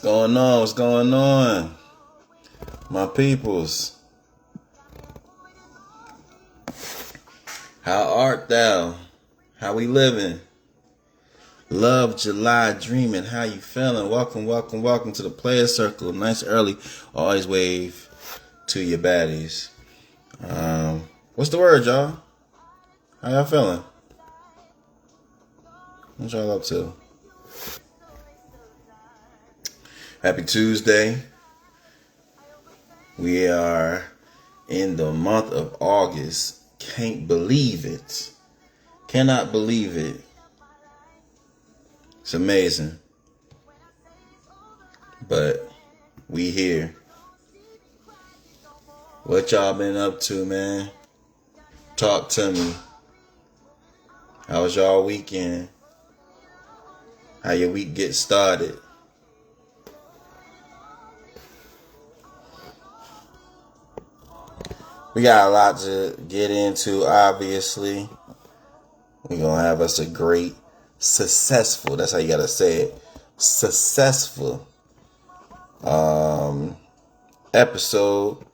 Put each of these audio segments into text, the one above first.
going on? What's going on? My peoples. How art thou? How we living? Love, July, dreaming. How you feeling? Welcome to the Playas Circle. Nice early. Always wave to your baddies. What's the word, y'all? How y'all feeling? What y'all up to? Happy Tuesday. We are in the month of August. Can't believe it. Cannot believe it. It's amazing. But we here. What y'all been up to, man? Talk to me. How was y'all weekend? How your week get started? We got a lot to get into, obviously. We're going to have us a great, successful, that's how you got to say it, successful episode.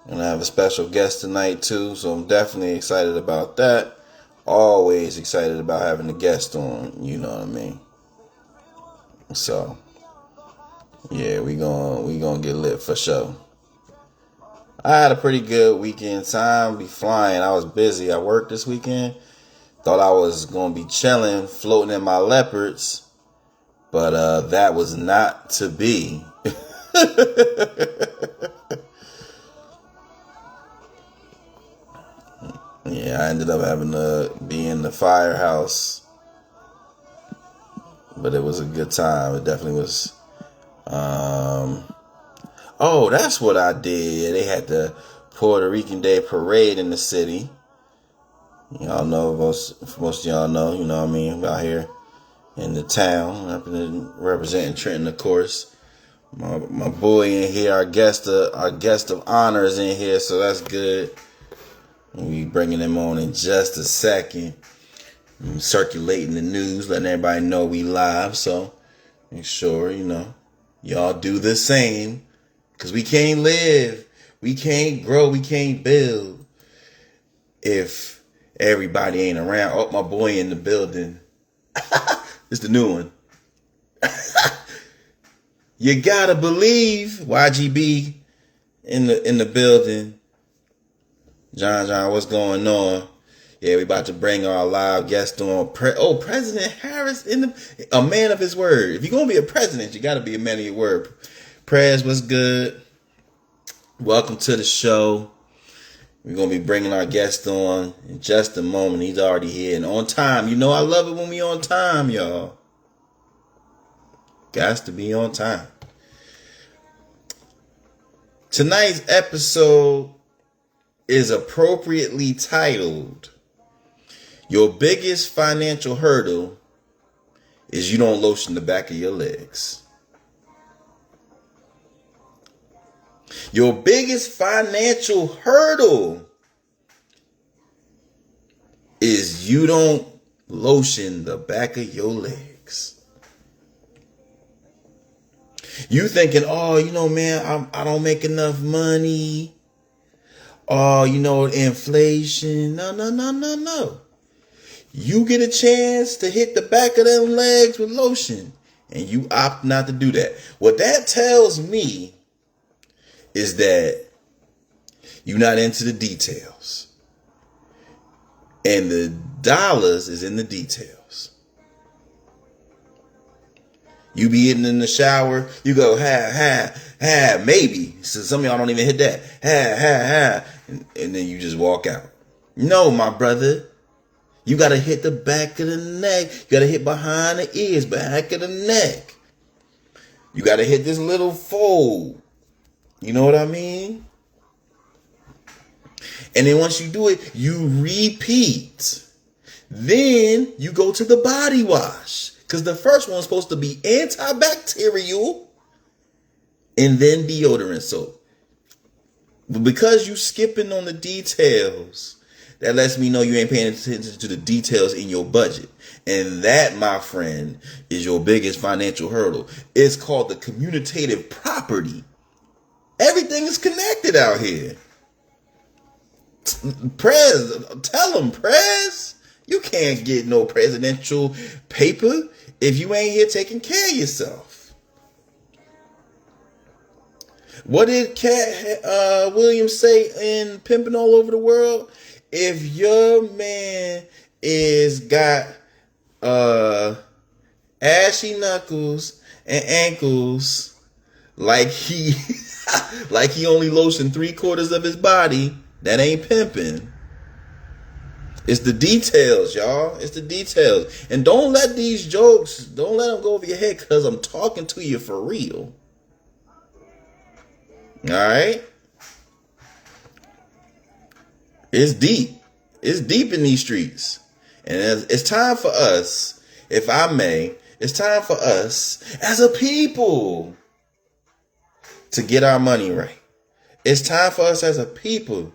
We're going to have a special guest tonight, too, so I'm definitely excited about that. Always excited about having a guest on, you know what I mean? So, yeah, we gonna get lit for sure. I had a pretty good weekend time. Be flying. I was busy. I worked this weekend. Thought I was going to be chilling, floating in my leopards. But that was not to be. Yeah, I ended up having to be in the firehouse. But it was a good time. It definitely was. Oh, that's what I did. They had the Puerto Rican Day Parade in the city. Y'all know, most of y'all know, you know what I mean, out here in the town, representing Trenton, of course. My boy in here, our guest of honor is in here, so that's good. We bringing him on in just a second. I'm circulating the news, letting everybody know we live, so make sure, y'all do the same. Because we can't live, we can't grow, we can't build if everybody ain't around. Oh, my boy in the building. It's the new one. You gotta believe. YGB in the building. John, what's going on? Yeah, we about to bring our live guest on. President Harris, a man of his word. If you're gonna be a president, you gotta be a man of your word. Prayers, what's good? Welcome to the show. We're going to be bringing our guest on in just a moment. He's already here and on time. You know I love it when we on time, y'all. Got to be on time. Tonight's episode is appropriately titled, Your Biggest Financial Hurdle is You Don't Lotion the Back of Your Legs. Your biggest financial hurdle is you don't lotion the back of your legs. You thinking, man, I don't make enough money. Inflation. No. You get a chance to hit the back of them legs with lotion, and you opt not to do that. What that tells me is that you're not into the details. And the dollars is in the details. You be hitting in the shower, you go, maybe. So some of y'all don't even hit that. And then you just walk out. No, my brother. You got to hit the back of the neck. You got to hit behind the ears, back of the neck. You got to hit this little fold. You know what I mean? And then once you do it, you repeat. Then you go to the body wash. Because the first one's supposed to be antibacterial and then deodorant soap. But because you skipping on the details, that lets me know you ain't paying attention to the details in your budget. And that, my friend, is your biggest financial hurdle. It's called the commutative property. Everything is connected out here. Prez, tell them, Prez, you can't get no presidential paper if you ain't here taking care of yourself. What did Cat Williams say in Pimpin' All Over the World? If your man is got ashy knuckles and ankles like he like he only lotioned 3/4 of his body, that ain't pimping. It's the details, y'all. It's the details. And don't let these jokes, don't let them go over your head, because I'm talking to you for real. All right? It's deep. It's deep in these streets. And it's time for us, if I may, it's time for us as a people to get our money right. It's time for us as a people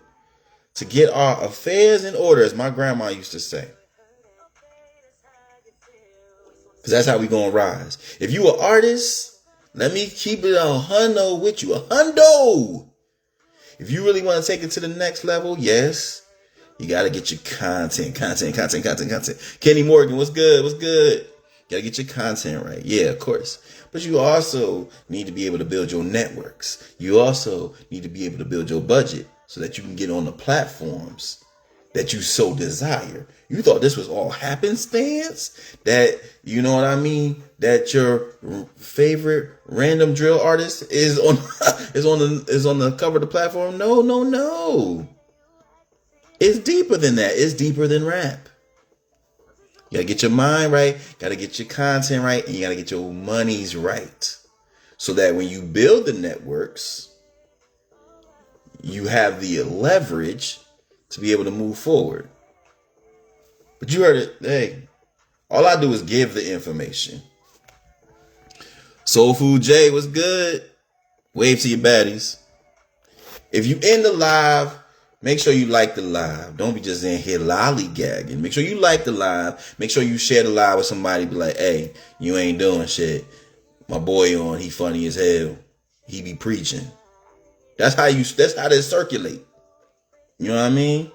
to get our affairs in order, as my grandma used to say. Because that's how we going to rise. If you an artist, let me keep it a hundo with you. A hundo. If you really want to take it to the next level, yes, you got to get your content. Kenny Morgan, what's good? What's good? Got to get your content right. Yeah, of course. But you also need to be able to build your networks. You also need to be able to build your budget so that you can get on the platforms that you so desire. You thought this was all happenstance? That, you know what I mean? That your favorite random drill artist is on the cover of the platform? No. It's deeper than that. It's deeper than rap. You gotta get your mind right, gotta get your content right, and you gotta get your monies right. So that when you build the networks, you have the leverage to be able to move forward. But you heard it. Hey, all I do is give the information. Soul Food J, what's good? Wave to your baddies. If you in the live, make sure you like the live. Don't be just in here lollygagging. Make sure you like the live. Make sure you share the live with somebody. Be like, hey, you ain't doing shit. My boy on, he funny as hell. He be preaching. That's how they circulate. You know what I mean?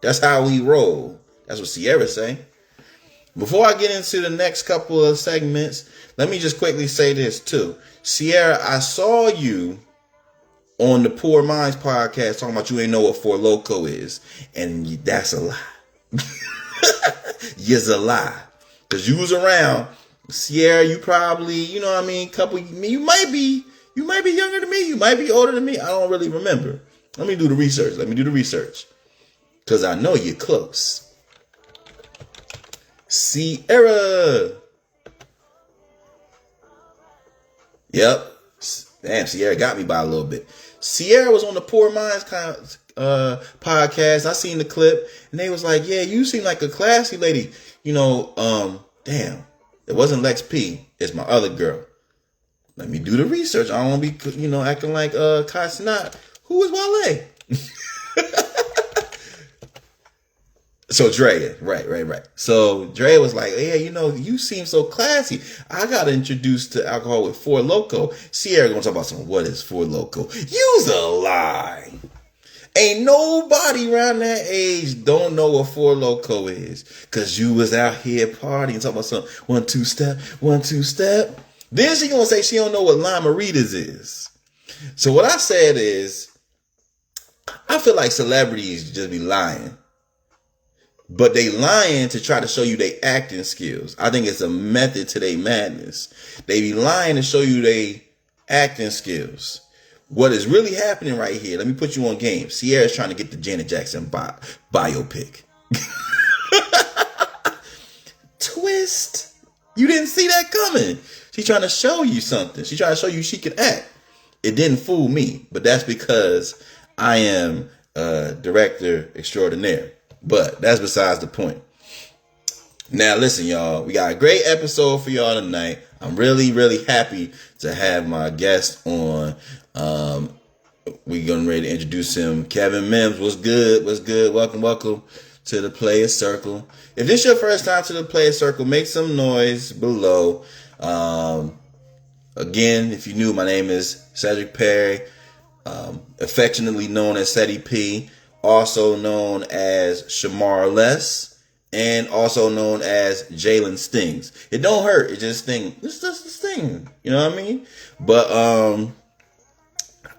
That's how we roll. That's what Sierra say. Before I get into the next couple of segments, let me just quickly say this too. Sierra, I saw you on the Poor Minds podcast talking about you ain't know what Four Loko is. And that's a lie. Yes, a lie. Because you was around. Sierra, you probably, you know what I mean, you might be younger than me. You might be older than me. I don't really remember. Let me do the research. Because I know you're close. Sierra. Yep. Damn, Sierra got me by a little bit. Sierra was on the Poor Minds podcast. I seen the clip. And they was like, yeah, you seem like a classy lady. You know, damn. It wasn't Lex P. It's my other girl. Let me do the research. I don't want to be, acting like Kai Cenat. Who is Wale? So Drea, right. So Drea was like, yeah, you seem so classy. I got introduced to alcohol with Four Loko. Sierra gonna talk about what is Four Loko. You's a lie. Ain't nobody around that age don't know what Four Loko is. Cause you was out here partying, talking about some 1 2 step, 1 2 step. Then she gonna say she don't know what Limeritas is. So what I said is, I feel like celebrities just be lying. But they lying to try to show you their acting skills. I think it's a method to their madness. They be lying to show you their acting skills. What is really happening right here, let me put you on game. Sierra's trying to get the Janet Jackson biopic. Twist. You didn't see that coming. She's trying to show you something. She's trying to show you she can act. It didn't fool me, but that's because I am a director extraordinaire. But that's besides the point. Now, listen, y'all. We got a great episode for y'all tonight. I'm really, really happy to have my guest on. We getting ready to introduce him. Kevin Mims, what's good? What's good? Welcome to the Playas Circle. If this is your first time to the Playas Circle, make some noise below. Again, if you're new, my name is Cedric Perry, affectionately known as Ceddy P, also known as Shamar Less, and also known as Jalen Stings. It don't hurt, it just stings. It's just a sting, you know what I mean? But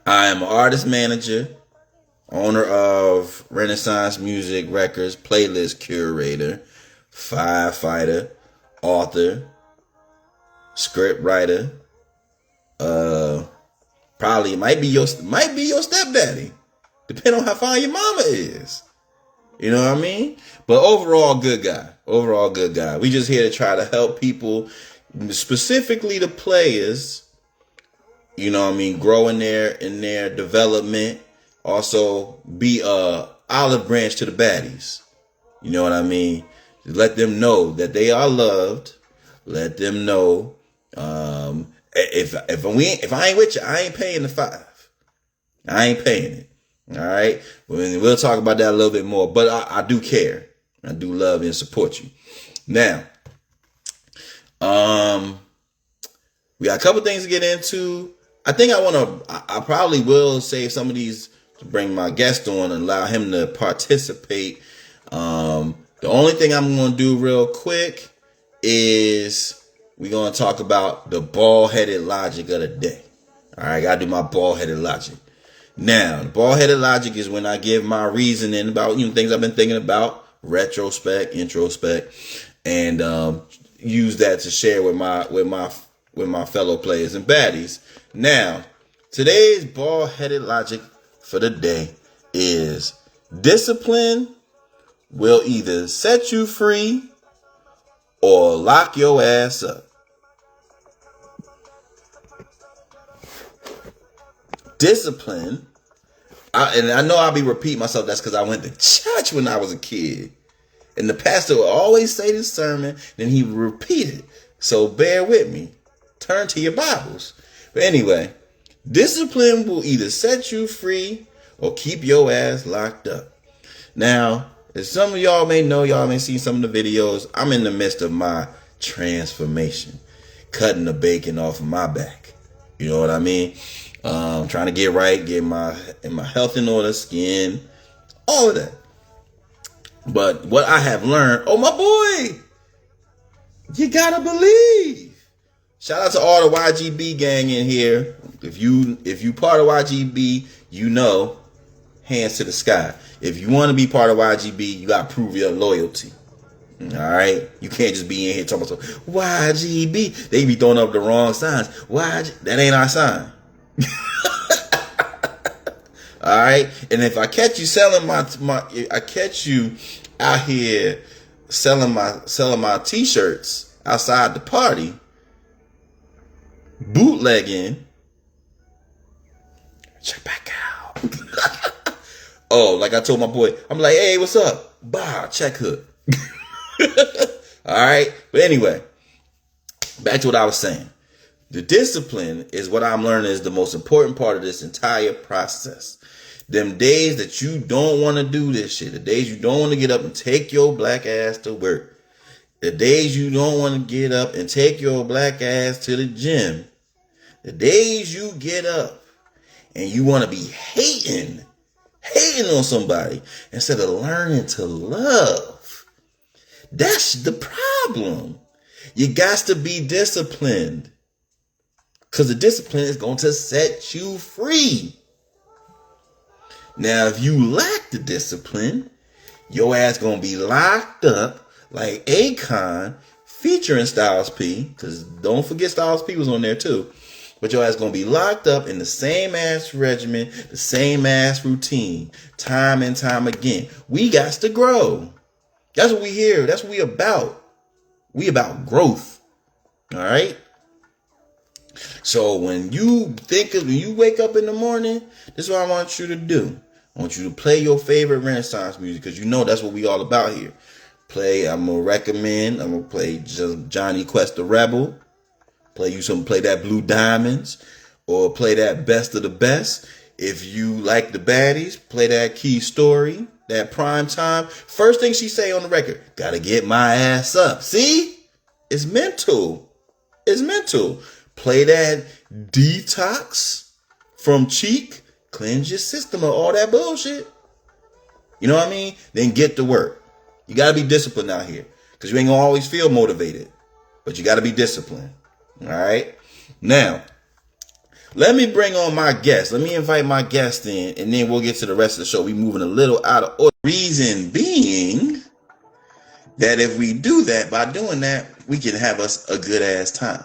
I am an artist manager, owner of Renaissance Music Records, playlist curator, firefighter, author, script writer. Probably might be your stepdaddy, depending on how fine your mama is. You know what I mean? But overall, good guy. Overall, good guy. We just here to try to help people, specifically the players. You know what I mean? Grow in their development. Also, be a olive branch to the baddies. You know what I mean? Let them know that they are loved. Let them know. If I ain't with you, I ain't paying the $5. I ain't paying it. All right. We'll talk about that a little bit more. But I do care. I do love and support you. Now, we got a couple things to get into. I think I probably will save some of these to bring my guest on and allow him to participate. The only thing I'm going to do real quick is we're going to talk about the bald-headed logic of the day. All right, I got to do my bald-headed logic. Now, the bald-headed logic is when I give my reasoning about things I've been thinking about, retrospect, introspect, and use that to share with my fellow players and baddies. Now, today's bald-headed logic for the day is discipline will either set you free or lock your ass up. Discipline, and I know I'll be repeating myself, that's because I went to church when I was a kid. And the pastor would always say this sermon, then he would repeat it. So bear with me. Turn to your Bibles. But anyway, discipline will either set you free or keep your ass locked up. Now, as some of y'all may know, y'all may see some of the videos, I'm in the midst of my transformation. Cutting the bacon off of my back. You know what I mean? Trying to get right, get my health in order, skin, all of that. But what I have learned, oh my boy, you gotta believe. Shout out to all the YGB gang in here. If you part of YGB, you know, hands to the sky. If you want to be part of YGB, you gotta prove your loyalty. All right, you can't just be in here talking about YGB. They be throwing up the wrong signs. That ain't our sign. All right, and if I catch you selling I catch you out here selling my t-shirts outside the party, bootlegging, check back out. Oh, like I told my boy, I'm like, hey, what's up? Bah, check hook. All right, but anyway, back to what I was saying. The discipline is what I'm learning is the most important part of this entire process. Them days that you don't want to do this shit, the days you don't want to get up and take your black ass to work, the days you don't want to get up and take your black ass to the gym, the days you get up and you want to be hating on somebody instead of learning to love. That's the problem. You got to be disciplined. Because the discipline is going to set you free. Now, if you lack the discipline, your ass going to be locked up like Akon featuring Styles P. Because don't forget Styles P was on there too. But your ass going to be locked up in the same ass regimen, the same ass routine, time and time again. We got to grow. That's what we hear. That's what we about. We about growth. All right? So when you wake up in the morning, this is what I want you to do. I want you to play your favorite Renaissance music because you know that's what we all about here. I'm going to play Johnny Quest the Rebel. Play that Blue Diamonds or play that Best of the Best. If you like the baddies, play that key story, that prime time. First thing she say on the record, gotta get my ass up. See? It's mental. It's mental. Play that detox from Cheek. Cleanse your system of all that bullshit. You know what I mean? Then get to work. You gotta be disciplined out here. Because you ain't gonna always feel motivated. But you gotta be disciplined. Alright? Now, let me bring on my guest. Let me invite my guest in, and then we'll get to the rest of the show. We moving a little out of order. Reason being that if we do that, by doing that, we can have us a good ass time.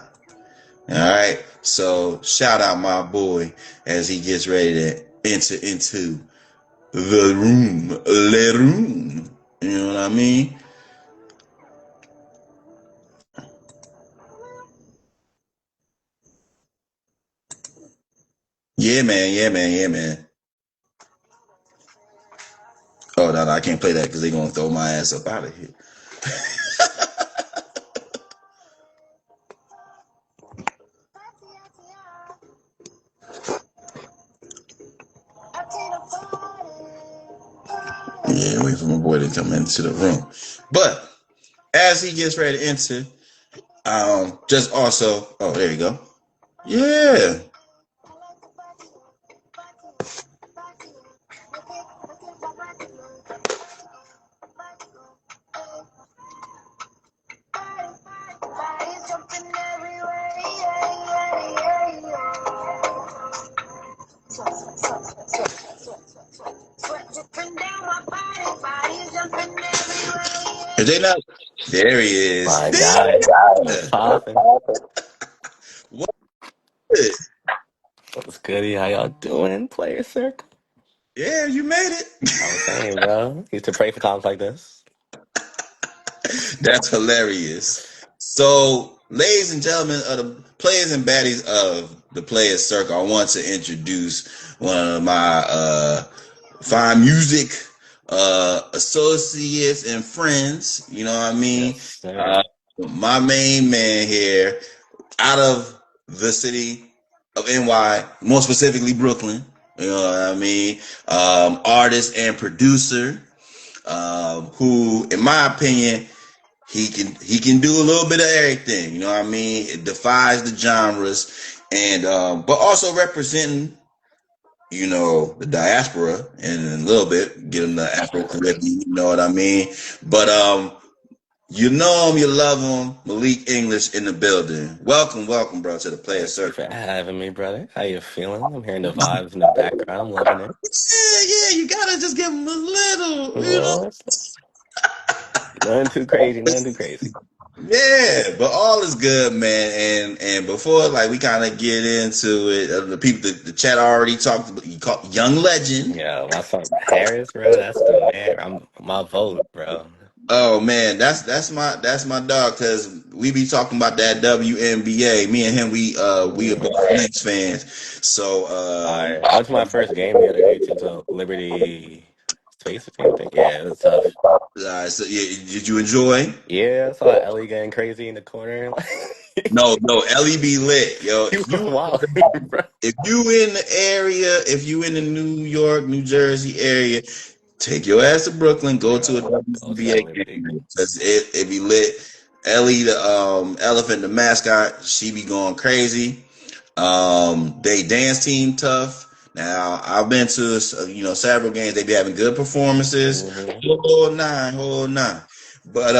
All right. So shout out my boy as he gets ready to enter into the room, le room. You know what I mean? Yeah, man. Yeah, man. Yeah, man. Oh, no, I can't play that because they're going to throw my ass up out of here. Yeah, wait for my boy to come into the room. But as he gets ready to enter, just also, oh, there you go. Yeah. If they not, there he is. My God. What's poppin'? What? What's goody? How y'all doing, Playas Circle? Yeah, you made it. I was saying, bro. Used to pray for times like this. That's hilarious. So, ladies and gentlemen of the players and baddies of the Playas Circle, I want to introduce one of my fine music associates and friends. You know what I mean? Yes, sir. My main man here, out of the city of NY, more specifically Brooklyn. You know what I mean? Artist and producer, who, in my opinion, he can do a little bit of everything. You know what I mean? It defies the genres, and but also representing, you know, the diaspora, and a little bit get him the Afro-Caribbean. You know what I mean? But you know him, you love him. Malik English in the building. Welcome, bro, to the Playas Thank you for Circle. having me, brother. How you feeling? I'm hearing the vibes in the background. I'm loving it. Yeah, you gotta just give him a little, you know. Well, nothing too crazy, nothing too crazy. Yeah, but all is good, man. And before like we kind of get into it, the people, the chat already talked about. You call Young Legend. Yeah, my son Harris, bro. That's the man. I'm my vote, bro. Oh man, that's my dog. Cause we be talking about that WNBA. Me and him, we are both Knicks fans. So I went to my first game the other day to Liberty Space team. I think. Yeah, it was tough. so yeah, did you enjoy? Yeah, I saw Ellie getting crazy in the corner. No, Ellie be lit, yo. You was wild, bro. If you in the area, if you in the New York, New Jersey area, take your ass to Brooklyn, go to a Go to that WNBA Liberty. game. It be lit. Ellie, the elephant, the mascot, she be going crazy. They dance team tough. Now I've been to several games. They be having good performances. Whole nine. But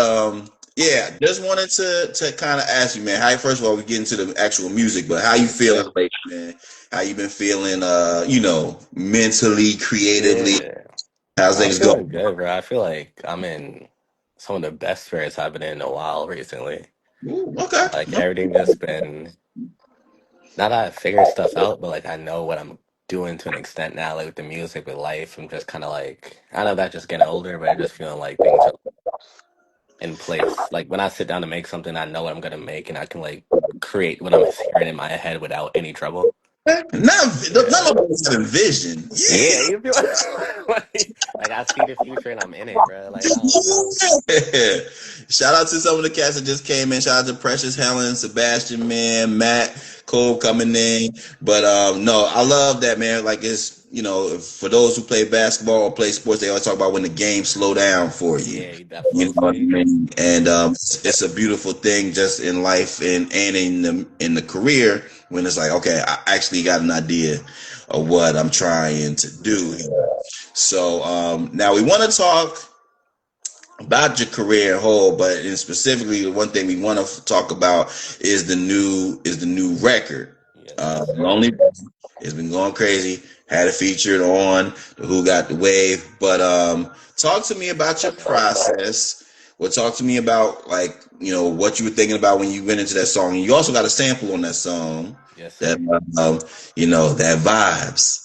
yeah, just wanted to kind of ask you, man. How first of all we get into the actual music, but how you feeling lately, man? How you been feeling? Mentally, creatively. Yeah. How's I'm things feeling going? good, bro. I feel like I'm in some of the best spirits I've been in a while recently. Ooh, okay. Like everything just been not that I figured stuff out, but like I know what I'm doing to an extent now, like with the music, with life. I'm just kind of like I know that just getting older, but I just feeling like things are in place. Like when I sit down to make something, I know what I'm gonna make, and I can like create what I'm hearing in my head without any trouble. None Yeah. of us have vision. Yeah, you feel like I see the future and I'm in it, bro. Like I don't know. Yeah. Shout out to some of the cats that just came in. Shout out to Precious Helen, Sebastian, man, Matt, Cole coming in. But no, I love that, man. Like it's for those who play basketball or play sports, they always talk about when the game slow down for you. Yeah, that You flow know what I state. mean? And it's a beautiful thing just in life and in the career when it's like, okay, I actually got an idea of what I'm trying to do Yeah. here. So now we want to talk about your career in whole, but in specifically the one thing we want to talk about is the new record. Yes, Lonely, sir. it's been going crazy. Had it featured on the Who Got the Wave, but talk to me about your process. Well, talk to me about what you were thinking about when you went into that song. And you also got a sample on that song Yes, that sir. that vibes.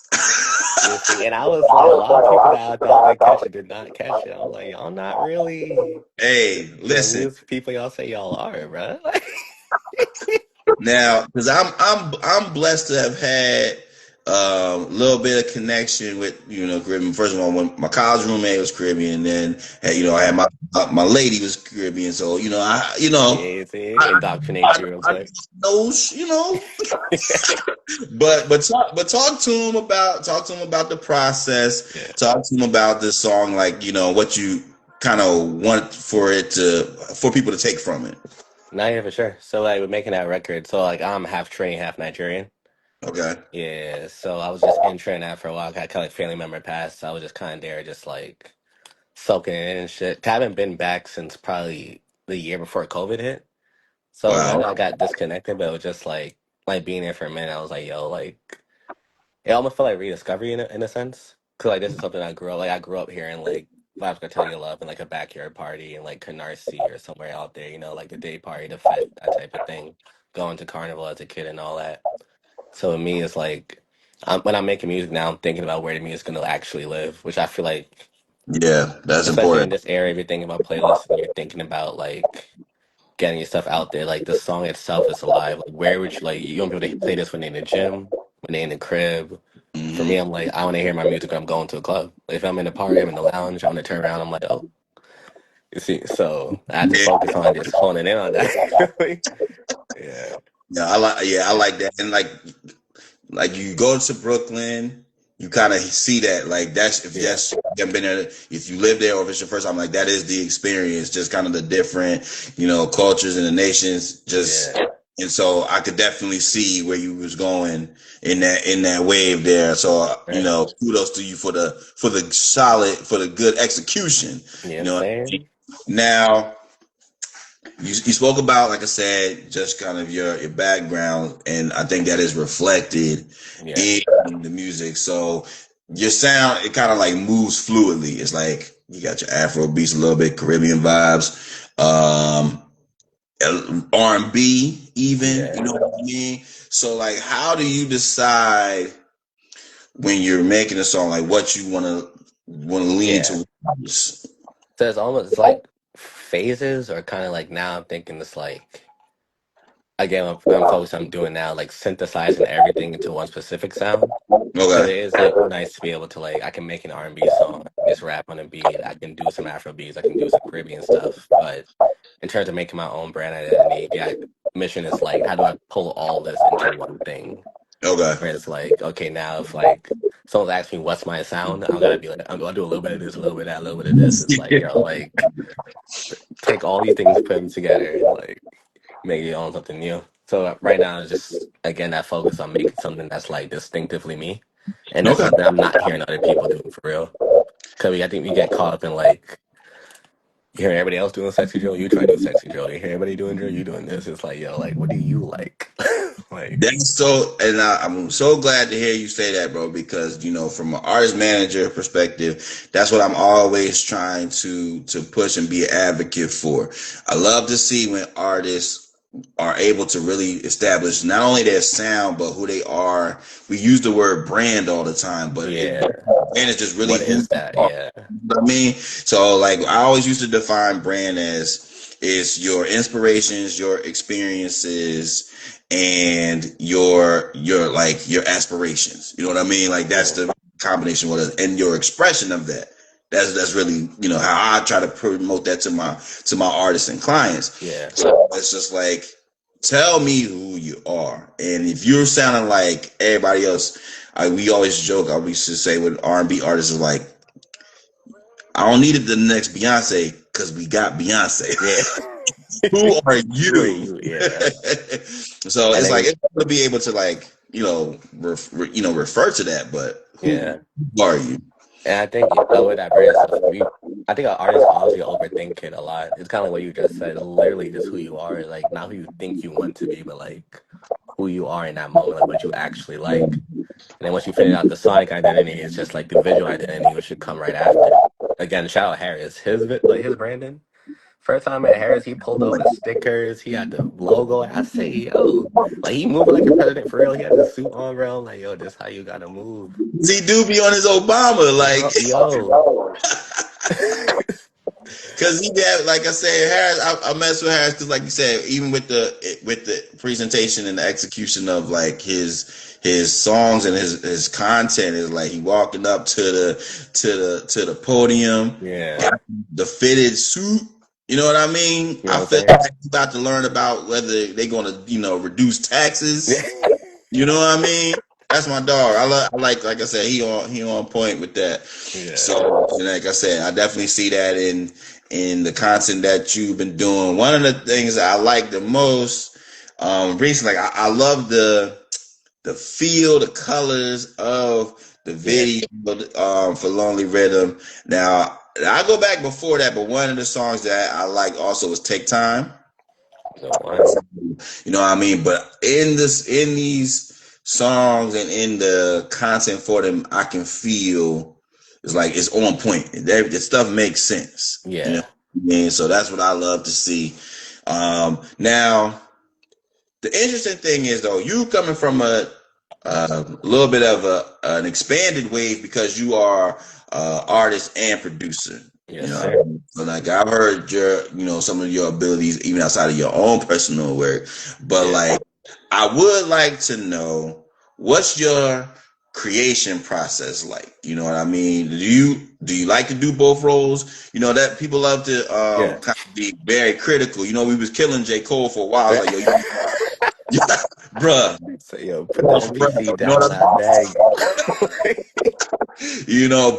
You see, and I was like, a lot of people that I thought they catch it did not catch it. I'm like, y'all not really Hey, the listen. music people y'all say y'all are, bro. Now, because I'm blessed to have had a little bit of connection with Caribbean. First of all, when my college roommate was Caribbean, then I had my lady was Caribbean, so Yeah, see, indoctrinate you real I quick. those but talk to him about the process. Yeah. Talk to him about this song, what you kind of want for people to take from it. Not yeah, for sure. So like we're making that record. So like I'm half Trini, half Nigerian. Okay. Yeah. So I was just in Trinidad for a while. I kind of like family member passed. So I was just kind of there, just like soaking it in and shit. I haven't been back since probably the year before COVID hit. So not Wow. that I got disconnected, but it was just like being there for a minute. I was like, yo, like it almost felt like rediscovery in a sense. Cause like this is something I grew up here in like Vibes Cartel You Love and like a backyard party in like Canarsie or somewhere out there, like the day party, the fete, that type of thing. Going to carnival as a kid and all that. So with me, it's like when I'm making music now, I'm thinking about where the music's gonna actually live, which I feel like, Yeah, that's especially in important. this area, if you're thinking about playlists and you're thinking about like getting your stuff out there, like the song itself is alive. Like where would you like you want people to play this when they're in the gym, when they're in the crib? For me, Hmm. I'm like, I want to hear my music when I'm going to a club. Like, if I'm in the party, I'm in the lounge, I want to turn around, I'm like, oh, you see. So I had to Yeah, focus on just honing in on that. Really. Yeah. I like that, and like you go to Brooklyn, you kind of see that that's if Yeah. that's you haven't been there, if you live there or if it's your first time, like that is the experience, just kind of the different cultures and the nations, just Yeah. and so I could definitely see where you was going in that wave there. So Right. kudos to you for the good execution. You know what You I'm know what I mean? saying? Now you spoke about, like I said, just kind of your background, and I think that is reflected Yeah. in the music. So your sound, it kind of like moves fluidly. It's like you got your Afro beats, a little bit Caribbean vibes, R&B, even. You Yeah. know what I mean? So like, how do you decide when you're making a song, like what you want to lean Yeah. towards? So it's like phases, or kind of like now I'm thinking it's like again I'm focused on doing now, like synthesizing everything into one specific sound. Because it Okay. is like nice to be able to like I can make an R&B song, just rap on a beat. I can do some Afro beats. I can do some Caribbean stuff. But in terms of making my own brand identity, yeah, mission is like how do I pull all this into one thing? Okay. Where it's like okay, now if like someone's asking me what's my sound, I'm gonna be like I'm gonna do a little bit of this, a little bit of that, a little bit of this. It's like like take all these things, put them together, and like make your own something new. So right now it's just again that focus on making something that's like distinctively me, and that's Okay. something I'm not hearing other people doing for real. Because I think we get caught up in like you hear everybody else doing sexy drill, you try to do sexy drill. You hear everybody doing drill, you doing this. It's like yo, like what do you like? Like That's so, and I'm so glad to hear you say that, bro, because from an artist manager perspective, that's what I'm always trying to push and be an advocate for. I love to see when artists are able to really establish not only their sound but who they are. We use the word brand all the time, but yeah, brand is just really what who is you that? are. Yeah, You know what I mean? So like I always used to define brand as is your inspirations, your experiences, and your aspirations. You know what I mean? Like that's yeah, the combination with it, and your expression of that. That's really how I try to promote that to my artists and clients. yeah, So it's just like tell me who you are, and if you're sounding like everybody else, we always joke. I used to say with R&B artists is like, I don't need it the next Beyonce because we got Beyonce. Yeah. Who are Who are you? you? Yeah. So And it's like then it's to be able to like refer to that, but yeah. who are you? And I think with that brand stuff, I think an artist honestly overthink it a lot. It's kind of like what you just said. Literally, just who you are, like not who you think you want to be, but like who you are in that moment, like what you actually like. And then once you figure out the sonic identity, it's just like the visual identity, which should come right after. Again, shout out Harris. Like his branding. First time at Harris, he pulled over the stickers. He had the logo. I say, yo, like he moving like a president for real. He had the suit on, bro. I'm like, yo, this how you gotta move. He do be on his Obama, like, Yo. because he got, like I said, Harris. I mess with Harris because, like you said, even with the presentation and the execution of like his songs and his content is like he walking up to the podium, Yeah. got the fitted suit. You know what I mean? You know I what I'm feel saying? like he's about to learn about whether they're going to, reduce taxes. Yeah. You know what I mean? That's my dog. I like I said, he on point with that. Yeah. So, like I said, I definitely see that in the content that you've been doing. One of the things that I like the most, recently, like I love the feel, the colors of the Yeah. video, for Lonely Rhythm. Now, I go back before that, but one of the songs that I like also was Take Time. Good one. You know what I mean? But in these songs and in the content for them, I can feel it's like it's on point. The stuff makes sense. You know Yeah. what I mean? So that's what I love to see. Now, the interesting thing is though, you coming from a little bit of an expanded wave because you are artist and producer. You Yes, know, sir. so like I've heard some of your abilities even outside of your own personal work, but Yeah. like I would like to know what's your creation process like. You know what I mean? Do you like to do both roles? You know that people love to Yeah. kind of be very critical. You know, we was killing J. Cole for a while. I was like, yo, bruh, So yo, put that PC you know down, what that bag.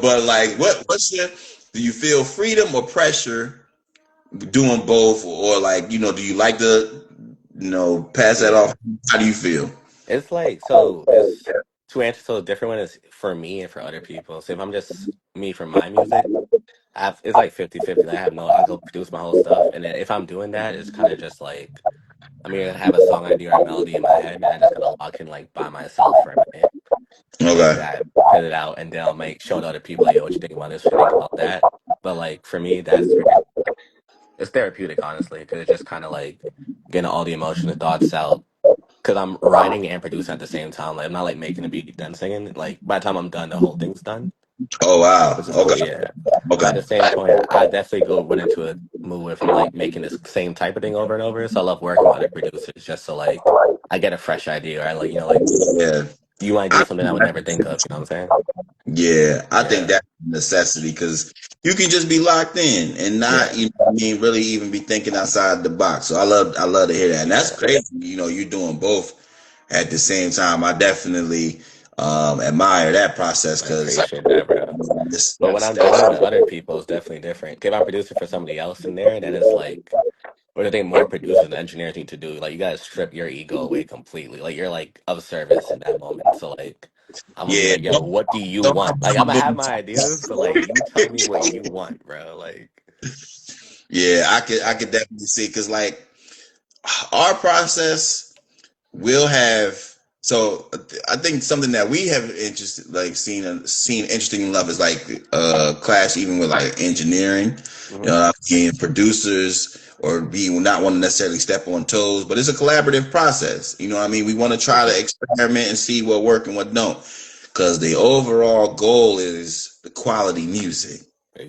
but like, what's your? Do you feel freedom or pressure doing both, or like, do you like to, pass that Yeah. off? How do you feel? It's like so it's two answers so different one is for me and for other people. So if I'm just me for my music, it's like 50-50. Like, I go produce my whole stuff. And then if I'm doing that, it's kind of just like I'm gonna have a song idea or a melody in my head and I just gotta lock in like by myself for a minute. Make Okay. that, put it out, and then I'll make show to other people like, yo, what you think about this, what you think about that. But like for me, that's very it's therapeutic, honestly, because it's just kind of like getting all the emotion and thoughts out. Because I'm writing and producing at the same time. Like I'm not like making a beat then singing. Like by the time I'm done, the whole thing's done, Oh wow. which is cool. Okay. Yeah. But Okay. at the same point, I definitely went into a mood if I'm like making this same type of thing over and over. So I love working with other producers just so like I get a fresh idea. Or I like like Yeah. you might do I, something I would never think of. You know what I'm saying? yeah. I think Yeah. that's a necessity because you can just be locked in and not, Yeah. really even be thinking outside the box. So I love to hear that, and that's Yeah. crazy. You're doing both at the same time. I definitely admire that process I because appreciate that, bro. But when I'm doing it with other people, it's definitely different. If I'm producing for somebody else in there, then it's like, what I think more producers and engineers need to do. Like, you gotta strip your ego away completely. Like, you're like of service in that moment. So, like, I'm gonna be yeah. like, yo, what do you Don't want? Like, I'm gonna have my ideas, but like, you tell me what have you want, bro. Like, Yeah, I could definitely see because like our process will have. So I think something that we have seen interesting enough is like clash even with like engineering, mhm. producers or be not want to necessarily step on toes, but it's a collaborative process. You know what I mean? We want to For try to sure. experiment and see what work and what don't, because the overall goal is the quality music.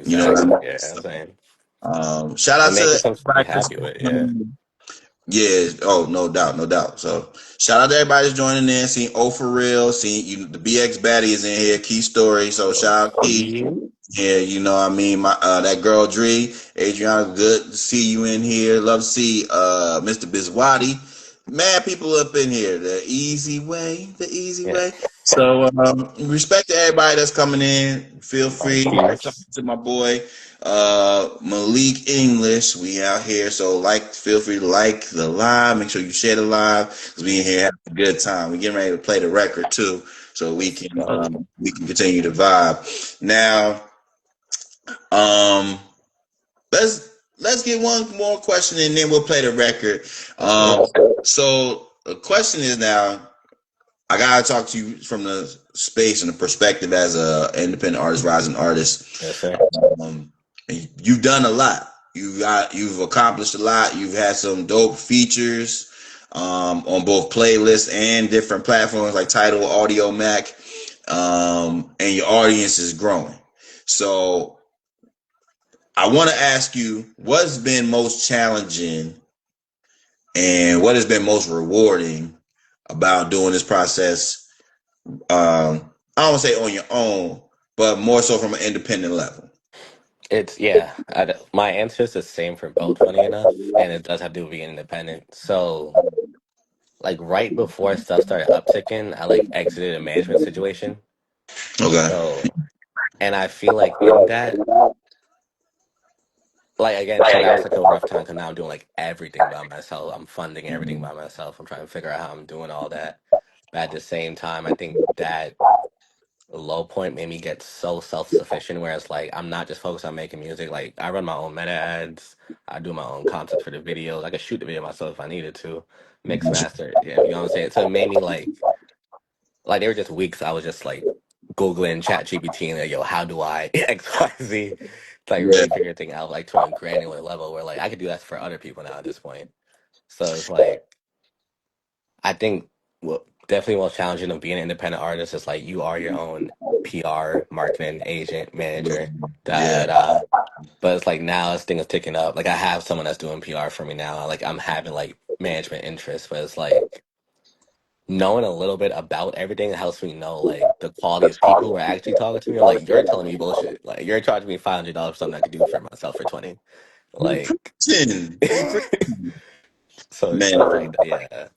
You know what I Exactly. mean? Yeah, I'm saying. Shout out And making to something to be everybody happy with. Yeah. yeah, oh, no doubt, no doubt. So shout out to everybody that's joining in. Seeing O for real, seeing the BX baddie is in here, Key Story. So Yo, shout out Key. Key. Yeah, you know what I mean? My that girl Dree, Adriana, good to see you in here. Love to see Mr. Biswati. Mad people up in here. The easy way, the easy Yeah. way. So, respect to everybody that's coming in. Feel Of free. Shout out course. to my boy, Malik English. We out here. So, feel free to like the live. Make sure you share the live because we in here having a good time. We getting ready to play the record too, so Let's go. we can continue to vibe. Now, um, let's get one more question and then we'll play the record. Let's do it. So the question is now. I gotta talk to you from the space and the perspective as a independent artist, rising artist. Yes, sir. Um, you've done a lot. You've accomplished a lot. You've had some dope features on both playlists and different platforms like Tidal, Audio Mac, and your audience is growing. So I want to ask you, what's been most challenging and what has been most rewarding about doing this process? I don't want to say on your own, but more so from an independent level. It's yeah. My answer is the same for both. Funny enough, and it does have to do with being independent. So, like right before stuff started upticking, I like exited a management situation. Okay. So, and I feel like in that, like again, so that was like a rough time because now I'm doing like everything by myself. I'm funding everything by myself. I'm trying to figure out how I'm doing all that. But at the same time, I think that low point made me get so self-sufficient where it's like I'm not just focused on making music. Like I run my own meta ads, I do my own concepts for the videos, I could shoot the video myself if I needed to, mix master, yeah, you know what I'm saying. So it made me like there were just weeks I was just like googling chat gpt and like, yo, how do I xyz, like Yeah. really figure thing out like to a granular level where like I could do that for other people now at this point. So it's like I think what definitely most challenging of being an independent artist is like you are your own PR, marketing agent, manager, Yeah. da da. But it's like now this thing is ticking up. Like I have someone that's doing PR for me now. Like I'm having like management interests, but it's like knowing a little bit about everything helps me know like the quality of people who are actually talking to me. Or like you're telling me bullshit. Like you're charging me $500 for something I could do for myself for 20. You Like preaching. You preaching. so it's Man. stuff like that. Yeah.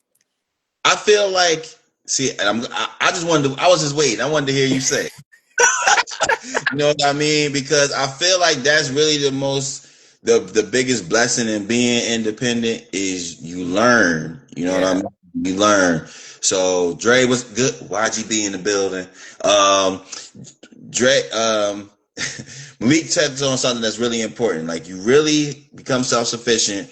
I feel like see, and I just wanted to I was just waiting. I wanted to hear you say. You know what I mean? Because I feel like that's really the biggest blessing in being independent is you learn. You know what I Yeah. mean? You learn. So Dre was good. YGB in the building. Dre, Malik touched on something that's really important. Like you really become self sufficient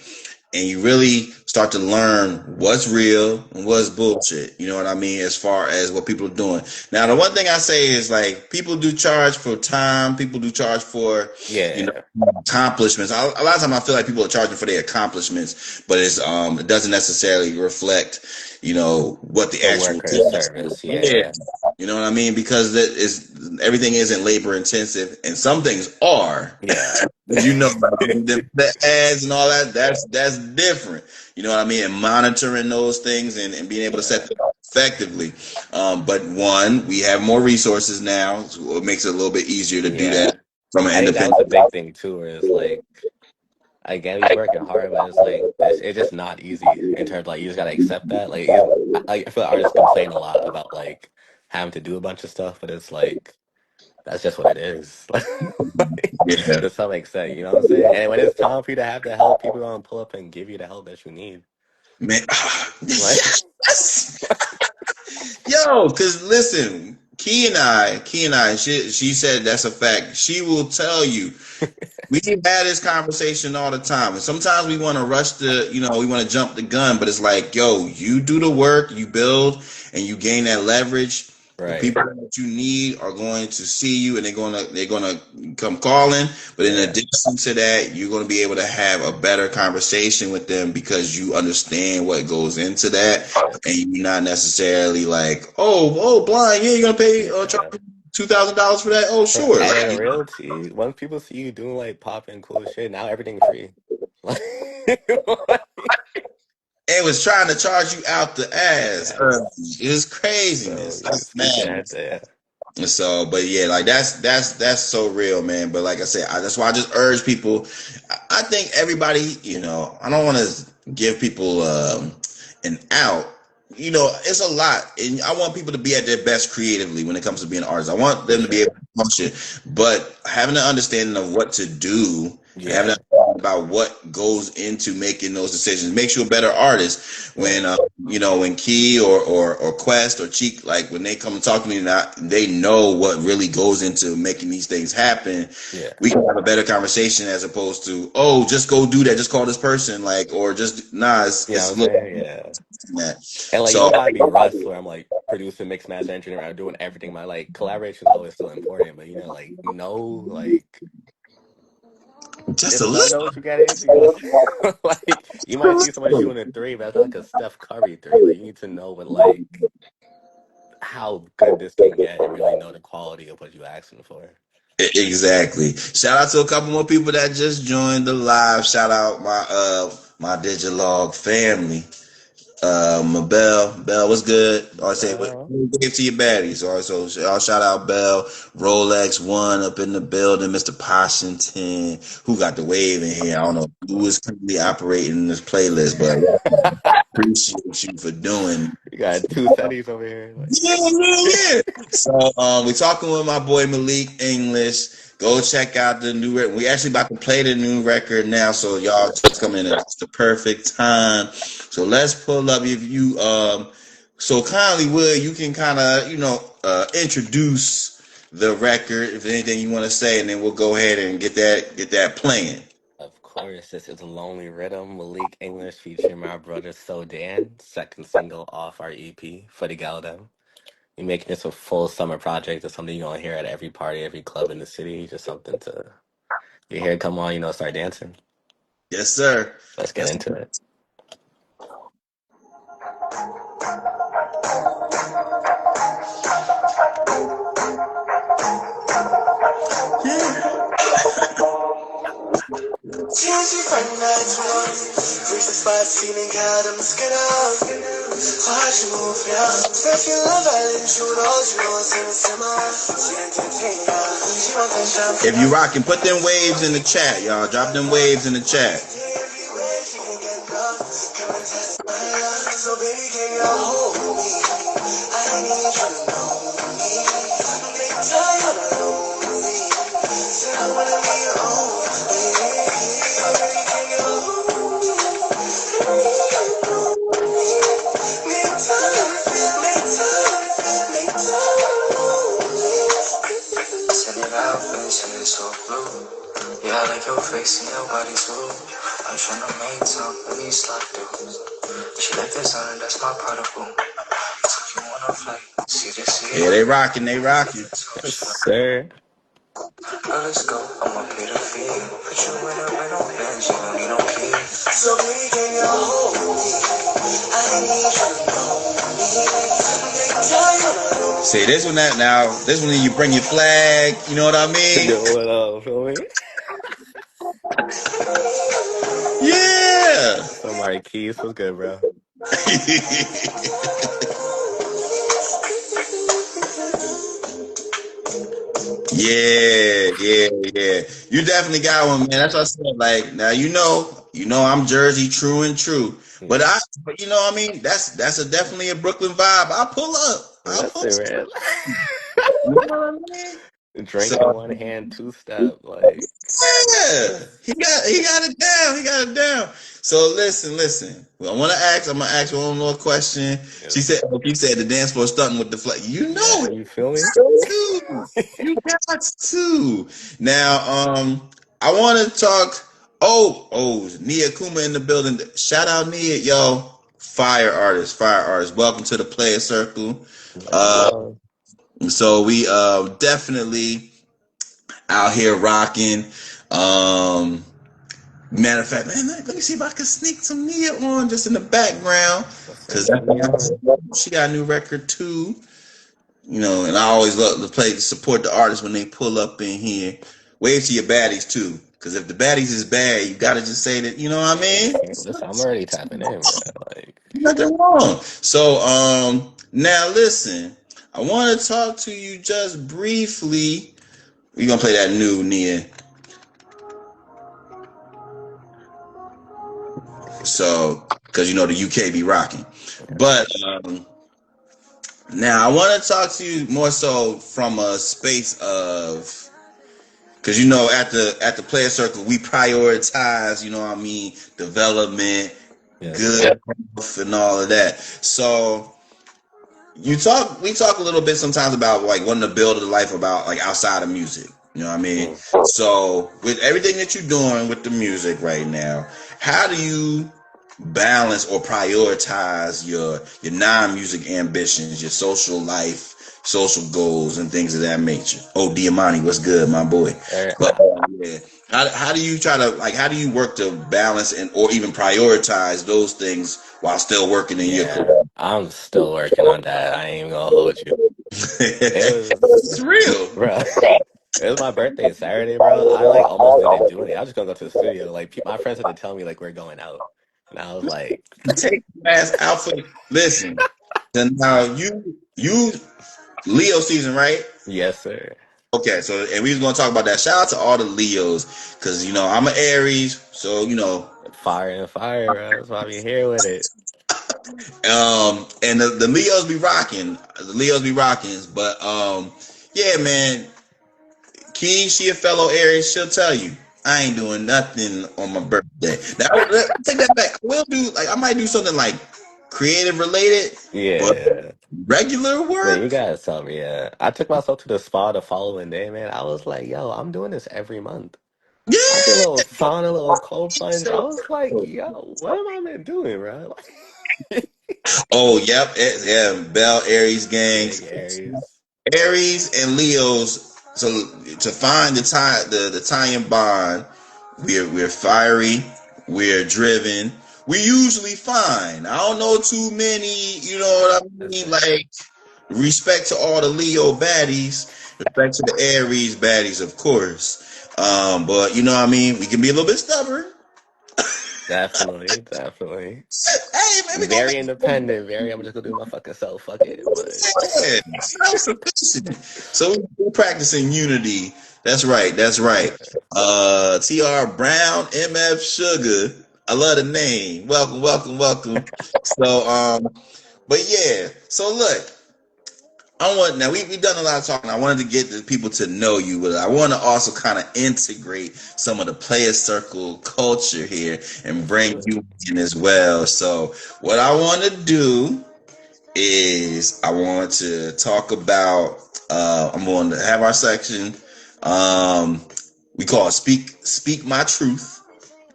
and you really start to learn what's real and what's bullshit. You know what I mean? As far as what people are doing. Now, the one thing I say is like people do charge for time. People do charge for, you know, Yeah. accomplishments. A lot of times I feel like people are charging for their accomplishments, but it doesn't necessarily reflect, what the The actual worker service. is. Yeah. You know what I mean? Because everything isn't labor intensive, and some things are. Yeah. Like the ads and all that. That's different. You know what I mean? And monitoring those things and being able to set Yeah. them up effectively. But one, we have more resources now, so it makes it a little bit easier to do that Yeah. from an I think that was independent. a big thing too, where it's like again, we working hard, but it's like this it's just not easy in terms of, like you just gotta accept that. I feel like artists complain a lot about like having to do a bunch of stuff, but it's like that's just what it is. Like, Yeah, to some extent, you know what I'm saying? And when it's time for you to have the help, people gonna pull up and give you the help that you need. man. Like Yes. Yo, because listen, Key and I, she said that's a fact. She will tell you. We have had this conversation all the time, and sometimes we want to rush we want to jump the gun, but it's like, yo, you do the work, you build, and you gain that leverage. The right. people that you need are going to see you, and they're gonna come calling. But in Yeah. addition to that, you're going to be able to have a better conversation with them because you understand what goes into that, Yeah. and you're not necessarily like, oh, blind, yeah, you're gonna pay Yeah. $2,000 for that. Oh, And sure, in realty, once people see you doing like popping cool shit, now everything free. Like, It was trying to charge you out the ass. yeah. It was So craziness. you That's just keep your mad. head there. So, but yeah, like that's so real, man. But like I said, that's why I just urge people. I think everybody, I don't want to give people an out, it's a lot, and I want people to be at their best creatively when it comes to being artists. I want For them to be sure. able to function, but having an understanding of what to do and having Yeah. an understanding about what goes into making those decisions makes you a better artist. When Right. when Key or Quest or Cheek, like when they come and talk to me, now they know what really goes into making these things happen. Yeah. We can have a better conversation as opposed to, oh, just go do that, just call this person, like, or just nah. You know what It's I'm a little saying? Yeah. that. And like you So don't gotta be Russ where I'm like producing, mix, master, engineer, I'm doing everything. My like collaboration is always still important, but like like just a just know little. what you got into. You know what I'm saying? Like you might see somebody shooting a three, but that's not like a Steph Curry three. Like you need to know what like how good this can get and really know the quality of what you asking for. Exactly. Shout out to a couple more people that just joined the live. Shout out my Digilog family. Bell, what's good? I say what Uh, gave to your baddies. Also, y'all shout out Bell, Rolex One up in the building, Mr. Washington, who got the wave in here. I don't know who is currently operating this playlist, but appreciate you for doing. we got two Ceddys over here. Yeah, yeah, yeah. So we're talking with my boy Malik English. Go check out the new record. We actually about to play the new record now, so y'all just coming in at the perfect time. So let's pull up if you so kindly would you can kind of introduce the record if anything you want to say, and then we'll go ahead and get that playing. Of course, this is Lonely Rhythm, Malik English featuring my brother So Dan, second single off our EP for the Galdo. We making this a full summer project. It's something you're gonna hear at every party, every club in the city. Just something to you hear it come on, start dancing. Yes, sir. Let's get Let's into it. Changing from night to one. Reach the spot, feeling God, I'm scared of. Watch you move now. If you love, I let you know, you know what's in the summer. She entertain now. She want to jump. If you rockin', put them waves in the chat, y'all. Drop them waves in the chat. Everywhere she can get lost. Come and test my love. So baby, can you hold me? I need you to know me. Make time on a lonely. Said I wanna be your own. So baby, can you hold me? Make time, make time, make time. Send it out, feeling so blue. Yeah, I like your face and your body too. I'm tryna make some of these slide throughs. She like the sun, that's my prodigal. Took you on a flight, see Yeah, they rocking, they rocking. Yes, sir. Girl, let's go, I'ma pay the fee. Put you in a bed on bench, you don't need no key. So baby, can you hold me? I need you to know me. See, this one this one you bring your flag, you know what I mean? Do what up, feel me? Yeah. So Marquise was good, bro. Yeah, yeah, yeah. You definitely got one, man. That's what I said. Like now, I'm Jersey true and true. But Yeah. you know, what I mean, that's definitely a Brooklyn vibe. I'll pull up. I'll pull Listen, up. man. You know what I mean? Drink in So one hand, two step. Like, yeah, he got it down. He got it down. So listen. I'm gonna ask one more question. She yes. said, "You said the dance floor stunting with the flag. You know Yeah, it. you feel me? Too. You got to. Now, I want to talk. Oh, Nia Kuma in the building. Shout out Nia, yo. Fire artist, fire artist. Welcome to the Playas Circle. Much Uh, love. so we definitely out here rocking. Um, Matter of fact, man, let me see if I can sneak some Nia on just in the background, Yes, sir. cause Put me on. she got a new record too. And I always love to play to support the artists when they pull up in here. Wave to your baddies too, because if the baddies is bad, you gotta just say that. You know what I mean? Listen, I'm already tapping in, bro. Like, Nothing wrong. So, now listen, I want to talk to you just briefly. We're gonna play that new Nia. So, because you know the UK be rocking. But now I want to talk to you more so from a space of, because you know at the Playas Circle we prioritize, you know what I mean, development, Yes, good sir. health, and all of that. So we talk a little bit sometimes about like wanting to build a life about like outside of music. You know what I mean? Mm. So with everything that you're doing with the music right now, how do you balance or prioritize your non-music ambitions, your social life, social goals, and things of that nature? Oh, Diamante, what's good, my boy? But yeah, how do you try to like how do you work to balance and or even prioritize those things while still working in your Yeah, career? I'm still working on that. I ain't even gonna hold you. It It's was, real. bro. It was my birthday Saturday, bro. I like almost didn't do anything. I was just gonna go to the studio. Like my friends had to tell me like we're going out, and I was like, Take your ass out for listen. Then now you Leo season, right? yes, sir. Okay, so and we was gonna talk about that. Shout out to all the Leos, because you know I'm an Aries, so you know, Fire and fire, bro. That's why I'm here with it. and the Leos be rocking, but yeah, man, Key, she a fellow Aries, she'll tell you. I ain't doing nothing on my birthday. Now, take that back. I will do like I might do something like creative related, but Yeah. regular Man, you work. gotta tell me, yeah. I took myself to the spa the following day, man. I was like, yo, I'm doing this every month. I did a little Yeah. sauna, a little cold plunge. I was like, yo, what am I been doing, bro? Oh, yep. Yeah. Bell, Aries Big gangs. Aries. Aries and Leos. So to find the tie-in bond, we're fiery, we're driven. We usually fine. I don't know too many, you know what I mean? Listen, Like respect to all the Leo baddies, respect to the Aries baddies, of course. But you know what I mean? We can be a little bit stubborn. definitely, definitely. Hey, man, we gonna Very make independent, very, I'm just gonna do my fucking self, fuck it. But yeah, self-sufficient. So we're practicing unity. That's right. That's right. TR Brown, MF Sugar. I love the name. Welcome, welcome, welcome. So but yeah. So look, I want now we done a lot of talking. I wanted to get the people to know you, but I want to also kind of integrate some of the Playas Circle culture here and let's bring do it. you in as well. So what I want to do is I want to talk about I'm going to have our section we call it speak my truth.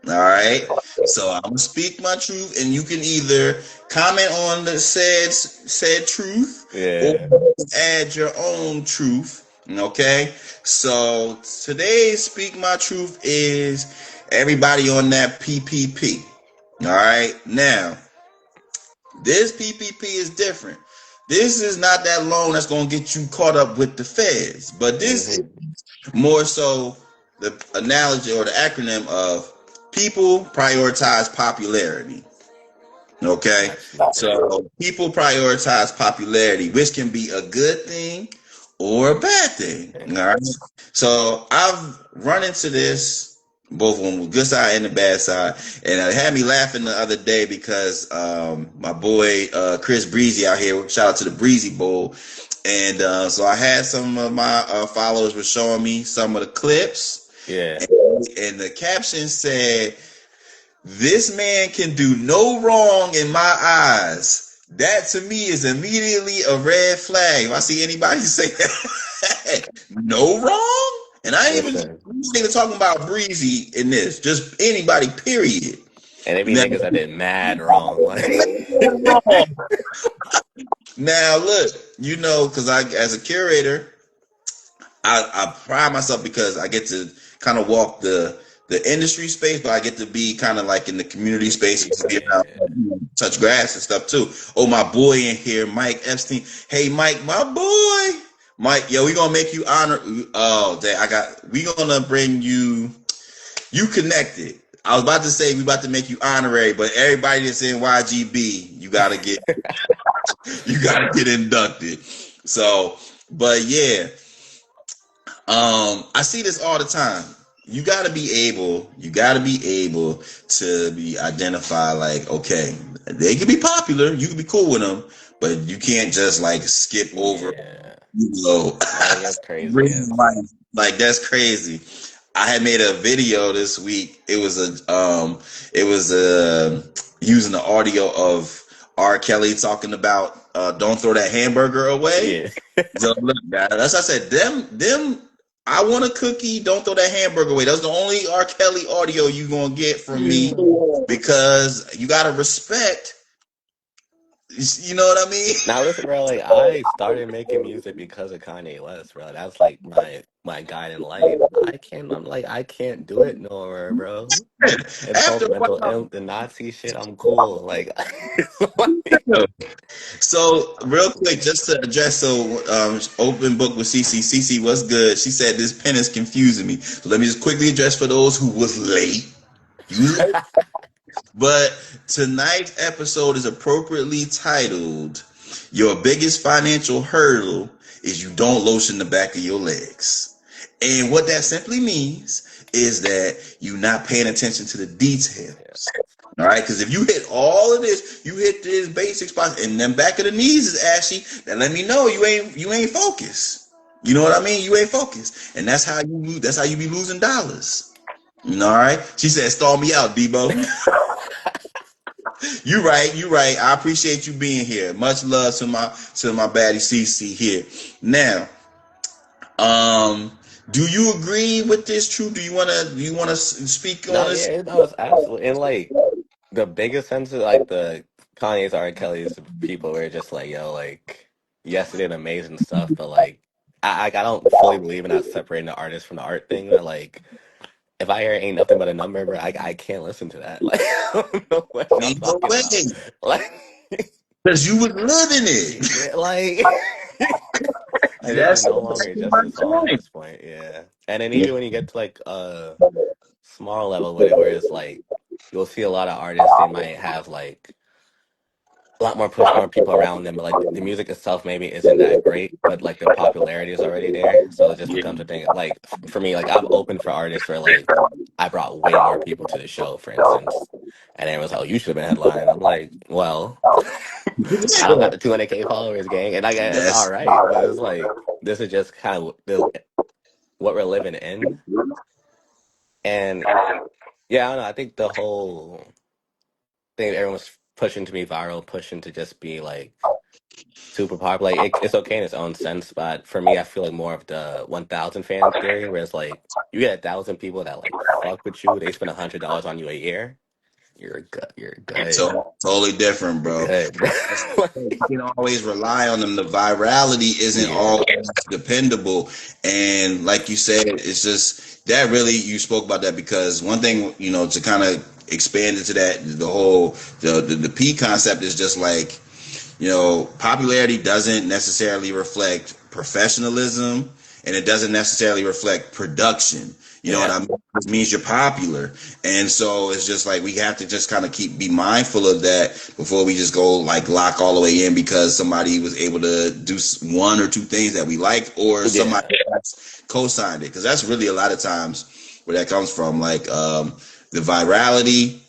All right, so I'm gonna speak my truth and you can either comment on the said truth or Yeah, add your own truth. Okay, so today's speak my truth is everybody on that PPP. All right, now this PPP is different. This is not that loan that's going to get you caught up with the feds, but this is hmm more so the analogy or the acronym of people prioritize popularity. Okay, absolutely. so people prioritize popularity, which can be a good thing or a bad thing. Yeah. All right. So I've run into this both on the good side and the bad side, and it had me laughing the other day because my boy Chris Breezy out here. Shout out to the Breezy Bowl, and so I had some of my followers were showing me some of the clips, Yeah. and the caption said, this man can do no wrong in my eyes. That to me is immediately a red flag. If I see anybody say that, no wrong, and I ain't Listen, even talking about Breezy in this, just anybody, period. and it be Now, niggas that did mad wrong. Like, now look, you know, because I, as a curator, I pride myself because I get to kind of walk the industry space, but I get to be kind of like in the community space and be around, yeah. touch grass and stuff too. Oh, my boy in here, Mike Epstein. Hey, Mike, my boy, Mike. Yo, we gonna make you honor. Oh, we gonna bring you. You connected. I was about to say we about to make you honorary, but everybody that's in YGB, you gotta get inducted. So, but yeah. I see this all the time. You gotta be able to be identified like, okay, They can be popular. You can be cool with them, but you can't just like skip over. Yeah. You know, That gets crazy. real life. Like that's crazy. I had made a video this week. It was using the audio of R. Kelly talking about "Don't throw that hamburger away." Yeah. So look, that's what I said. Them. I want a cookie. Don't throw that hamburger away. That's the only R. Kelly audio you gonna get from me Yeah. because you gotta respect. You know what I mean? Now listen, bro. Like I started making music because of Kanye West, bro. That's like my guide in life. I can't do it no more, bro. It's After called a mental while, illness. The Nazi shit. I'm cool. Like, it's like so I'm real quick, cool. just to address, open book with CC. CC, what's good? She said this pen is confusing me. So let me just quickly address for those who was late. You was late. But tonight's episode is appropriately titled "Your Biggest Financial Hurdle is You Don't Lotion the Back of Your Legs." And what that simply means is that you're not paying attention to the details. Yeah. All right, because if you hit all of this, you hit this basic spot, and then back of the knees is ashy. That let me know you ain't focused. You know what I mean? You ain't focused, and that's how you be losing dollars. You know, all right. She said, "Stall me out, Debo." You right. I appreciate you being here. Much love to my baddie CC here. Now, do you agree with this? True? Do you wanna speak on No, this? yeah, no, it's absolutely and like the biggest sense of like the Kanye's R. Kelly's people were just like, yo, like yes, they did amazing stuff, but like I don't fully believe in that separating the artist from the art thing. But like if I hear ain't nothing but a number, bro, I can't listen to that. Like I don't know what y'all Ain't no talking way, about. Like because you was living it. yeah, like like this is That's no longer just my a song at point. this point. Yeah. And then Yeah. even when you get to like small level with it where it's like you'll see a lot of artists they might have like a lot more push more people around them but like the music itself maybe isn't that great but like the popularity is already there so it just Yeah. becomes a thing like for me like I've opened for artists where like I brought way more people to the show for instance and then it was, oh, you should have been headlining. I'm like, well, I don't got the 200K followers, gang, and I guess it's all That's right, but it's like this is just kind of what we're living in, and yeah, I don't know. I think the whole thing everyone's pushing to be viral, pushing to just be like super popular. Like it's okay in its own sense, but for me, I feel like more of the 1,000 fan theory, where it's like you get 1,000 people that like fuck with you, they spend $100 on you a year. You're good. You're good. so totally different, You're bro. good, bro. You Like, can always rely on them. The virality isn't yeah, always dependable, and like you said, it's just that really you spoke about that because one thing to kind of expand into that the whole the P concept is just like popularity doesn't necessarily reflect professionalism and it doesn't necessarily reflect production. You know what yeah, I mean? It means you're popular. And so it's just like we have to just kind of be mindful of that before we just go like lock all the way in because somebody was able to do one or two things that we liked or somebody yeah. else co-signed it. Because that's really a lot of times where that comes from. Like the virality.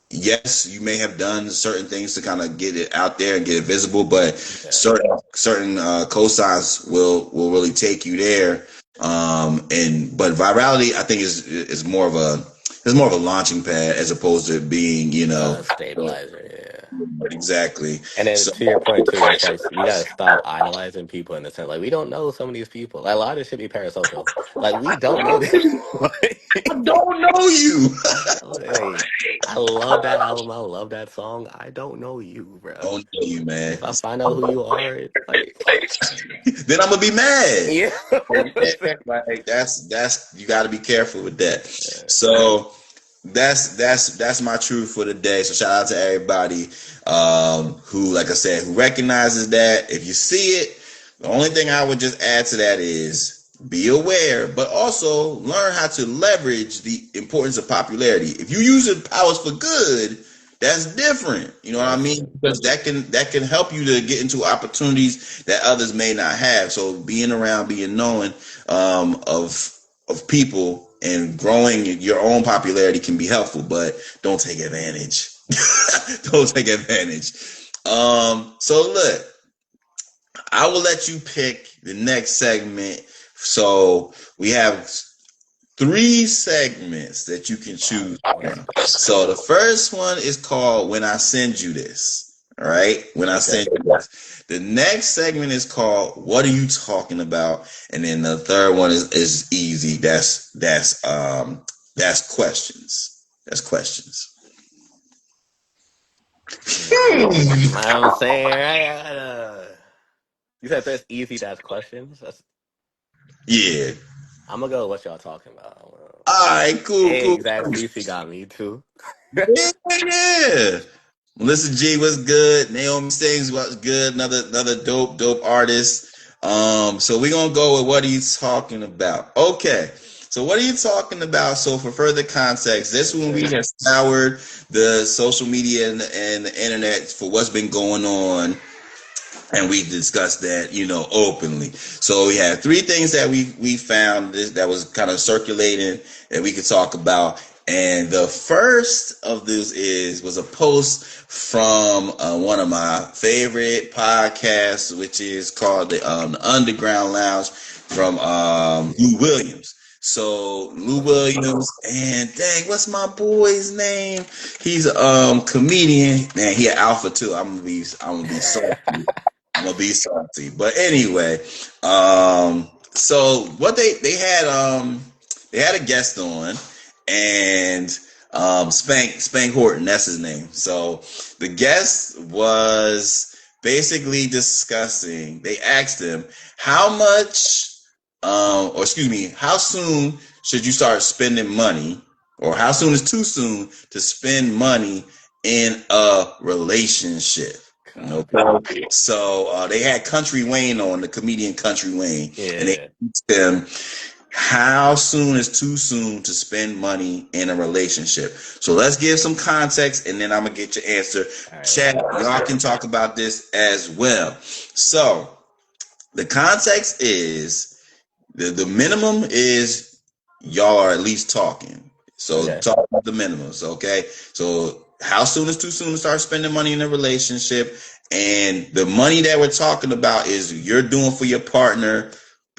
Yes, you may have done certain things to kind of get it out there and get it visible, but Yeah. certain cosigns will really take you there. But virality, I think is more of a launching pad as opposed to being Stabilizer, yeah. exactly. And then So to your point too, it's like we gotta stop idolizing people in the sense like we don't know some of these people. Like a lot of this should be parasocial. Like we don't know this. I Like, don't know you. like, I love that album. I love that song. I don't know you, bro. Don't know you, man. If I find out who you are, it's like, Then I'm gonna be mad. yeah. Like that's you got to be careful with that. So that's my truth for the day. So shout out to everybody who, like I said, who recognizes that. If you see it, the only thing I would just add to that is be aware, but also learn how to leverage the importance of popularity. If you use it powers for good, that's different. You know what I That's mean? Because that can help you to get into opportunities that others may not have. So being around, being knowing of people and growing your own popularity can be helpful, but don't take advantage. Don't take advantage. So look, I will let you pick the next segment. So we have three segments that you can Wow, choose let's from. go. So the first one is called When I Send You This. All right. When I Okay. send you this. The next segment is called What Are You Talking About? And then the third one is easy. That's questions. That's questions. I'm saying, you said there's easy that's questions. Yeah. I'm gonna go with what y'all talking about. All right, cool, cool. Exactly. CC got me too. Yeah, yeah. Melissa G was good. Naomi Sings was good. Another dope artist. So we're gonna go with what are you talking about? Okay. So what are you talking about? So for further context, this Yes, one we sir. have scoured the social media and the internet for what's been going on, and we discussed that, openly. So we had three things that we found that was kind of circulating that we could talk about. And the first of this was a post from one of my favorite podcasts, which is called the Underground Lounge from Lou Williams. So Lou Okay. Williams and dang, what's my boy's name? He's a comedian. Man, he an alpha too. I'm gonna be so I'm gonna be salty. But anyway, so what they had a guest on, and Spank Horton, that's his name. So the guest was basically discussing. They asked him how much, or excuse me, how soon should you start spending money, or how soon is too soon to spend money in a relationship? Copy. Okay. So they had Country Wayne on, the comedian Country Wayne, and they Yeah. asked him how soon is too soon to spend money in a relationship. So let's give some context, and then I'm gonna get your answer. All right. Let's Chat, go. y'all can talk about this as well. So the context is the minimum is y'all are at least talking. So Okay. talk about the minimums, okay? So how soon is too soon to start spending money in a relationship? And the money that we're talking about is you're doing for your partner,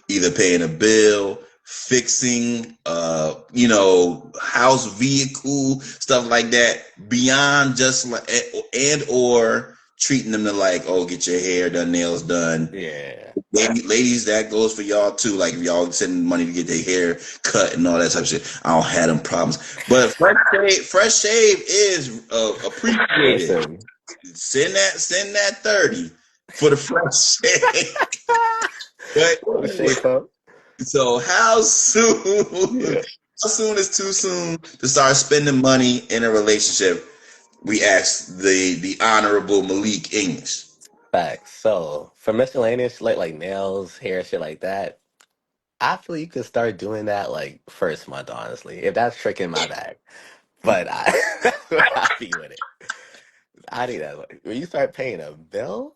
either paying a bill, fixing house, vehicle, stuff like that, beyond just like, and or treating them to like, oh, get your hair done, nails done. Yeah. Ladies, that goes for y'all too. Like if y'all sending money to get their hair cut and all that type of shit, I don't have them problems. But fresh shave is appreciated. Listen. Send that 30 for the fresh shave. But No anyway, shape up. so how soon? Yeah. How soon is too soon to start spending money in a relationship? We asked the honorable Malik English. Facts. So for miscellaneous like nails, hair, shit like that, I feel you could start doing that like first month, honestly. If that's tricking my bag. But that's what I be with it. I think that like, when you start paying a bill,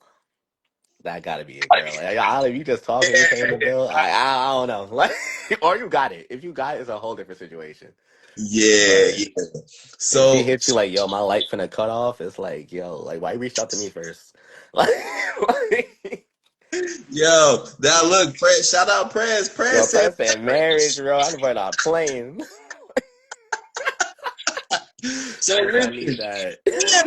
that gotta be a girl. Like, if you just talking, you paying the bill. I don't know. Like, or you got it. If you got it, it's a whole different situation. Yeah, But yeah. if she So hits you like, yo, my light finna cut off, it's like, yo, like why you reached out to me first? Like, like yo, now look, Prez, shout out Prez. yo, Prez said, person, marriage, bro. I'm about a plane. so Like, I listen, need that. yeah,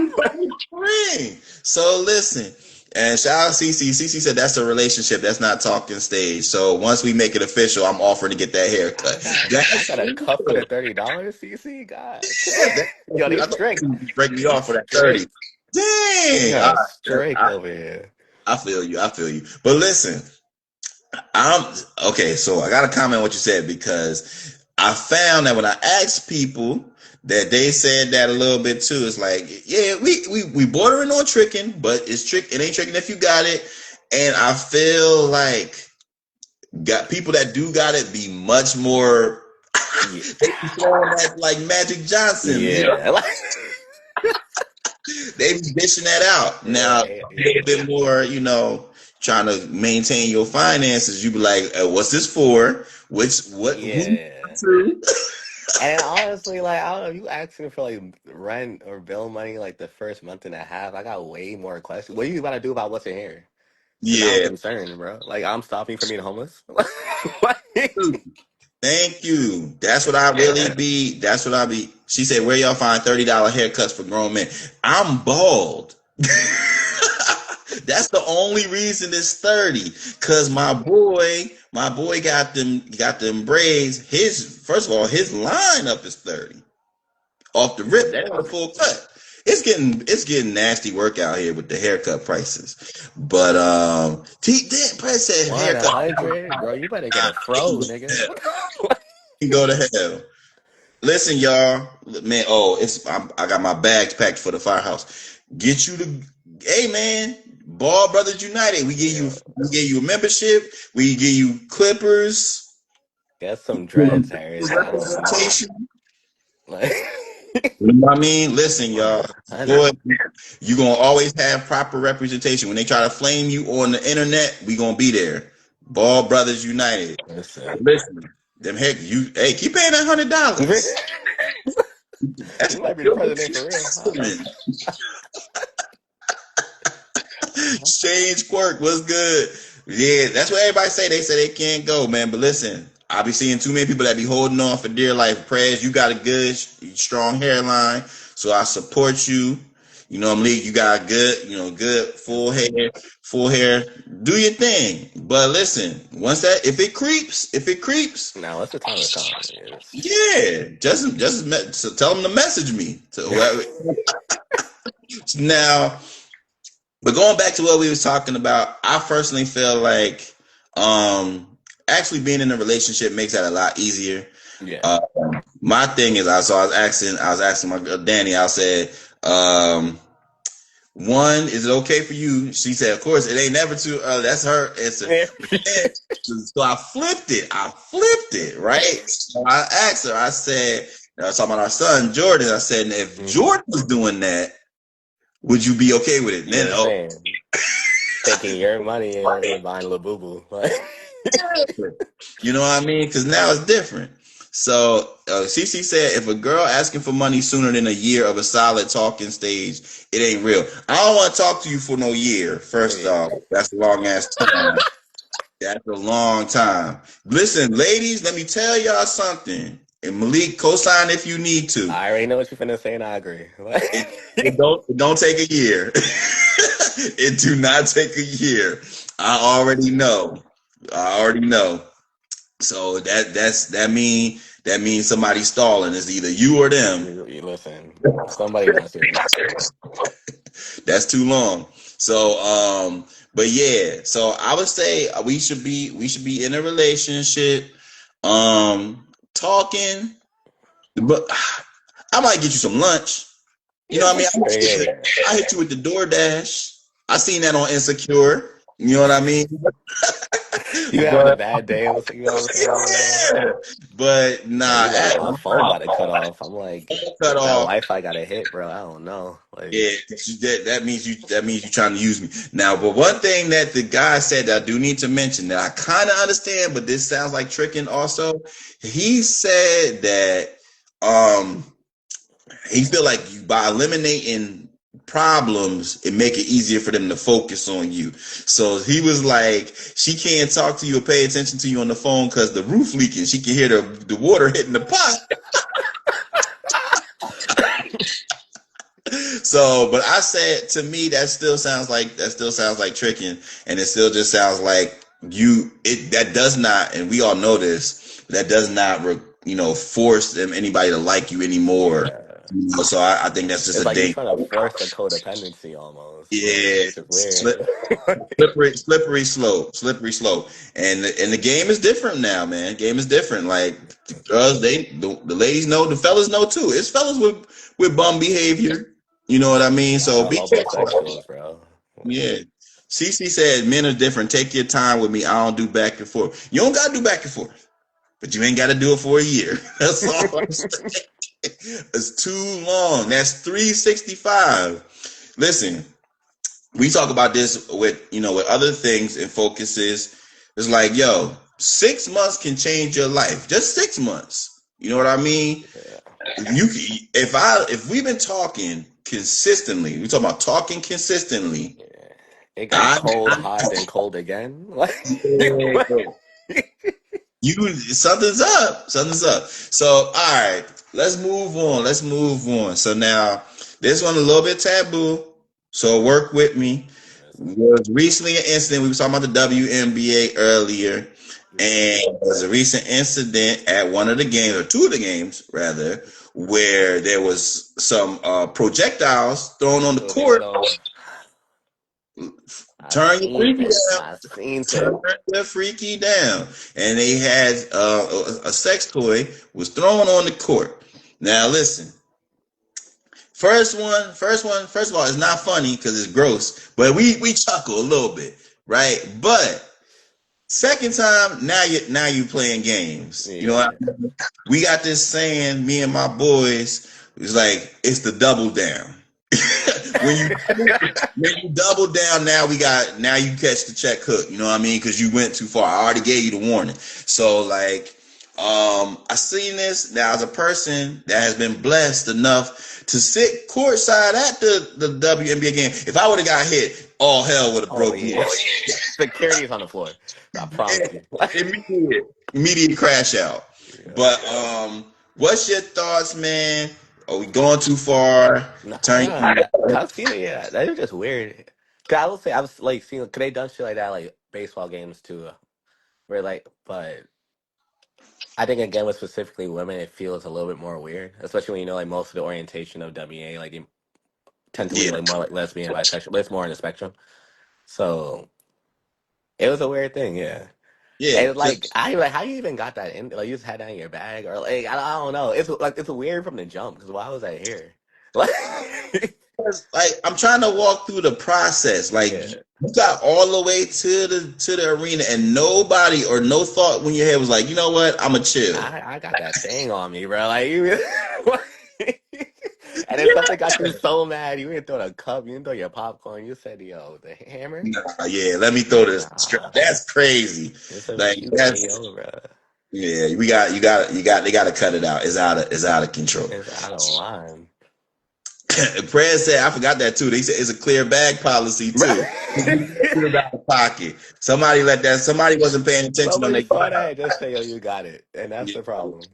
ring. So listen, and shout out CC. CC said that's a relationship. That's not talking stage. So once we make it official, I'm offering to get that haircut. I That's got a cup for real. the $30, CC. God, Yeah, yo, they I thought strict. you would break me They off for that 30. strict. Dang. All Yeah, right. strict over here. I feel you. I feel you. But listen, I'm okay. So I got to comment on what you said, because I found that when I asked people that they said that a little bit too. It's like, yeah, we bordering on tricking, but it's trick. It ain't tricking if you got it. And I feel like got people that do got it be much more. Yeah, They be throwing that like Magic Johnson. yeah, like, They be dishing that out. Now, yeah, a little yeah, bit more, trying to maintain your finances. You be like, what's this for? Who? yeah. To? And then honestly, like I don't know, you asking for like rent or bill money like the first month and a half. I got way more questions. What are you about to do about what's in here? Because now I'm Yeah. concerned, bro. Like I'm stopping you from being homeless. Like, Thank you. That's what I really be. That's what I be. She said, "Where y'all find $30 haircuts for grown men?" I'm bald. That's the only reason it's 30. Cause my boy got them braids. His first of all, his lineup is 30 off the rip. That ain't a full cut. It's getting nasty work out here with the haircut prices. But that price said one haircut 100, bro. You better get a fro, nigga. can go to hell. Listen, y'all, man. Oh, I got my bags packed for the firehouse. Get you the, hey man, Ball Brothers United. Yeah, We give you a membership. We give you clippers, get some dreads, Harris. I don't know. representation. Like, You know what I mean? Listen, y'all. Boy, 100. you gonna always have proper representation. When they try to flame you on the internet, we gonna be there. Ball Brothers United. Listen, Listen, them heck, keep paying that $100. That's you like might be the your president for real. I don't know. Change Quirk, what's good? Yeah, that's what everybody say. They say they can't go, man. But listen, I be seeing too many people that be holding on for dear life. Prayers, you got a good, strong hairline, so I support you. You know, Malik, you got good full hair. Do your thing. But listen, once if it creeps, Now, what's the time to come? Yes. yeah, so tell them to message me. Now, but going back to what we was talking about, I personally feel like actually being in a relationship makes that a lot easier. Yeah. Uh, my thing is, I was asking my girl Danny. I said, one, is it okay for you? She said, of course, it ain't never too. That's her answer. Yeah. So I flipped it, right? So I asked her. I said, I was talking about our son Jordan. I said, if Jordan was doing that, would you be okay with it? You know Then what I'm saying? Taking your money and buying La Boo Boo. Like, you know what I mean? Because now it's different. So CC said, if a girl asking for money sooner than a year of a solid talking stage, it ain't real. I don't want to talk to you for no year. First off, that's a long ass time. That's a long time. Listen, ladies, let me tell y'all something. And Malik, co-sign if you need to. I already know what you're finna say, and I agree. Like, It don't take a year. It do not take a year. I already know. So that means somebody's stalling. It's either you or them. you listen, somebody not serious. That's too long. So but yeah, so I would say we should be in a relationship, talking, but I might get you some lunch. You know Yeah, what I for mean? sure. Yeah. I hit you with the DoorDash. I seen that on Insecure. You know what I mean? You having a But bad day? You know what I'm saying? yeah, but Like, nah, you like, my phone about to cut off. I'm like, cut that off. Wi-Fi got a hit, bro. I don't know. Like, Yeah, that means you trying to use me now. But one thing that the guy said that I do need to mention that I kind of understand, but this sounds like tricking. Also, he said that he feel like you by eliminating problems, it make it easier for them to focus on you. So he was like, she can't talk to you or pay attention to you on the phone because the roof leaking. She can hear the water hitting the pot. So, but I said to me that still sounds like tricking, and it still just sounds like that does not, and we all know this, that does not force anybody to like you anymore. yeah. So I think that's just It's a like you ding. trying to force the codependency almost, like, Yeah, which is weird. slippery slope, and the game is different now, man. Game is different. Like the girls, the ladies know, the fellas know too. It's fellas with bum behavior. You know what I mean? Shout So out be careful. homosexuals, bro. Yeah. CC said men are different. Take your time with me. I don't do back and forth. You don't gotta do back and forth, but you ain't gotta do it for a year. That's all I'm saying. It's too long. That's 365. Listen, we talk about this with other things and focuses. It's like, 6 months can change your life. Just 6 months. You know what I mean? Yeah. If we've been talking consistently, we talking about talking consistently. Yeah. It got I, cold, I hot, then cold again. Like, you something's up. Something's up. So all right, let's move on. Let's move on. So now this one a little bit taboo. So work with me. Was recently an incident. We were talking about the WNBA earlier, and there was a recent incident at one of the games, or two of the games rather, where there was some projectiles thrown on the So court. Digital, I Turn your seen freaky it. down. I seen it. Turn the freaky down. And they had a sex toy was thrown on the court. Now listen, first of all, it's not funny because it's gross, but we chuckle a little bit, right? But second time, now you playing games. You know Yeah. what I mean? We got this saying, me and my boys, it's like it's the double down. when you when you double down, now you catch the check hook. You know what I mean? Because you went too far. I already gave you the warning. So like, I seen this now as a person that has been blessed enough to sit courtside at the WNBA game. If I would have got hit, all hell would have Oh broke yeah. loose. Security is on the floor. I promise you. Immediate crash out. Yeah. But what's your thoughts, man? Are we going too far? Turn Nah, I've seen it. Yeah, that is just weird. Cause I will say I was like seeing. Cause they done shit like that, like baseball games too, where like, but I think again with specifically women, it feels a little bit more weird, especially when you know like most of the orientation of WA, like they tend to lean yeah, like more like lesbian, bisexual, but it's more on the spectrum. So it was a weird thing, yeah. yeah. And like I like how you even got that in? Like you just had that in your bag, or like I don't know. It's like it's weird from the jump. Because why was I here? Like Like I'm trying to walk through the process. Like yeah, you got all the way to the arena, and nobody or no thought when your head was like, you know what? I'ma chill. I got that thing on me, bro. Like you. And then something got you so mad, you didn't throw the cup, you didn't throw your popcorn. You said, "Yo, the hammer." Nah, yeah, let me throw this. Nah, That's crazy. it's a Like few that's KO, bro. yeah. They got to cut it out. It's out of control. It's out of line. Prayer said, I forgot that too. They said it's a clear bag policy Bro. too. Out of pocket. Somebody let that. Somebody wasn't paying attention on Somebody their. saw that and just say, "Yo, you got it," and that's the problem.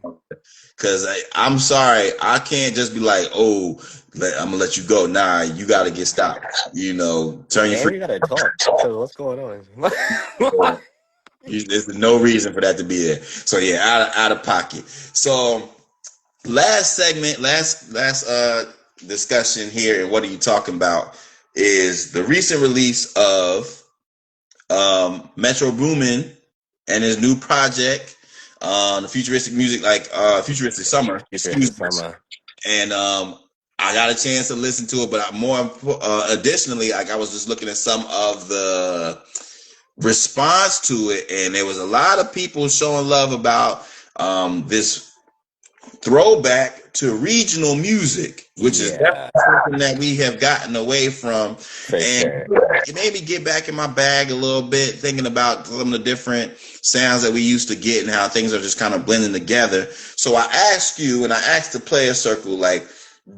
Because I'm sorry, I can't just be like, oh, I'm gonna let you go. Nah, you got to get stopped. You know, turn your And free. you gotta talk. So what's going on? There's no reason for that to be there. So yeah, out of pocket. So last segment, last discussion here, and what are you talking about? Is the recent release of Metro Boomin and his new project, the futuristic music, like futuristic summer. Futuristic Excuse me. summer. And I got a chance to listen to it, but more additionally, like I was just looking at some of the response to it, and there was a lot of people showing love about this throwback to regional music, which is Yeah, something that we have gotten away from. for And sure. it made me get back in my bag a little bit, thinking about some of the different sounds that we used to get and how things are just kind of blending together. So I asked you, and I asked the Playas Circle, like,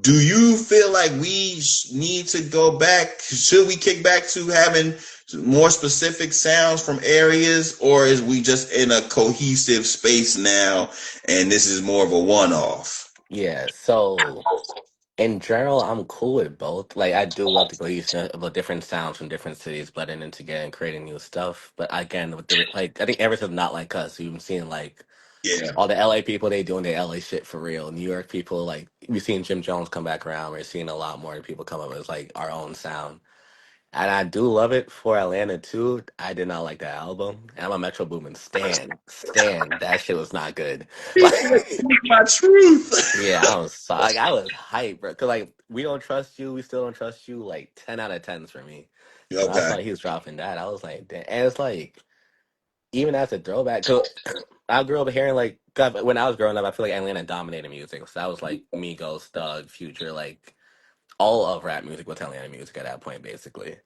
do you feel like we need to go back? Should we kick back to having more specific sounds from areas, or is we just in a cohesive space now and this is more of a one-off? Yeah, so in general, I'm cool with both. Like, I do love the cohesion of the different sounds from different cities blending in together and creating new stuff. But again, with the like, I think ever since Not Like Us, we've been seeing like Yeah, all the LA people, they doing their LA shit for real. New York people, like we've seen Jim Jones come back around. We're seeing a lot more people come up with like our own sound. And I do love it for Atlanta too. I did not like that album. And I'm a Metro Boomin stan. Stan. That shit was not good. Like, my truth. yeah, I was like, I was hyped, bro. Cause like we don't trust you, we still don't trust you. Like 10 out of 10s for me. So when I Okay. saw he was dropping that, I was like, damn. And it's like even as a throwback, cause I grew up hearing like 'cause when I was growing up, I feel like Atlanta dominated music. So that was like Migos, Thug, Future, like all of rap music was Atlanta music at that point, basically.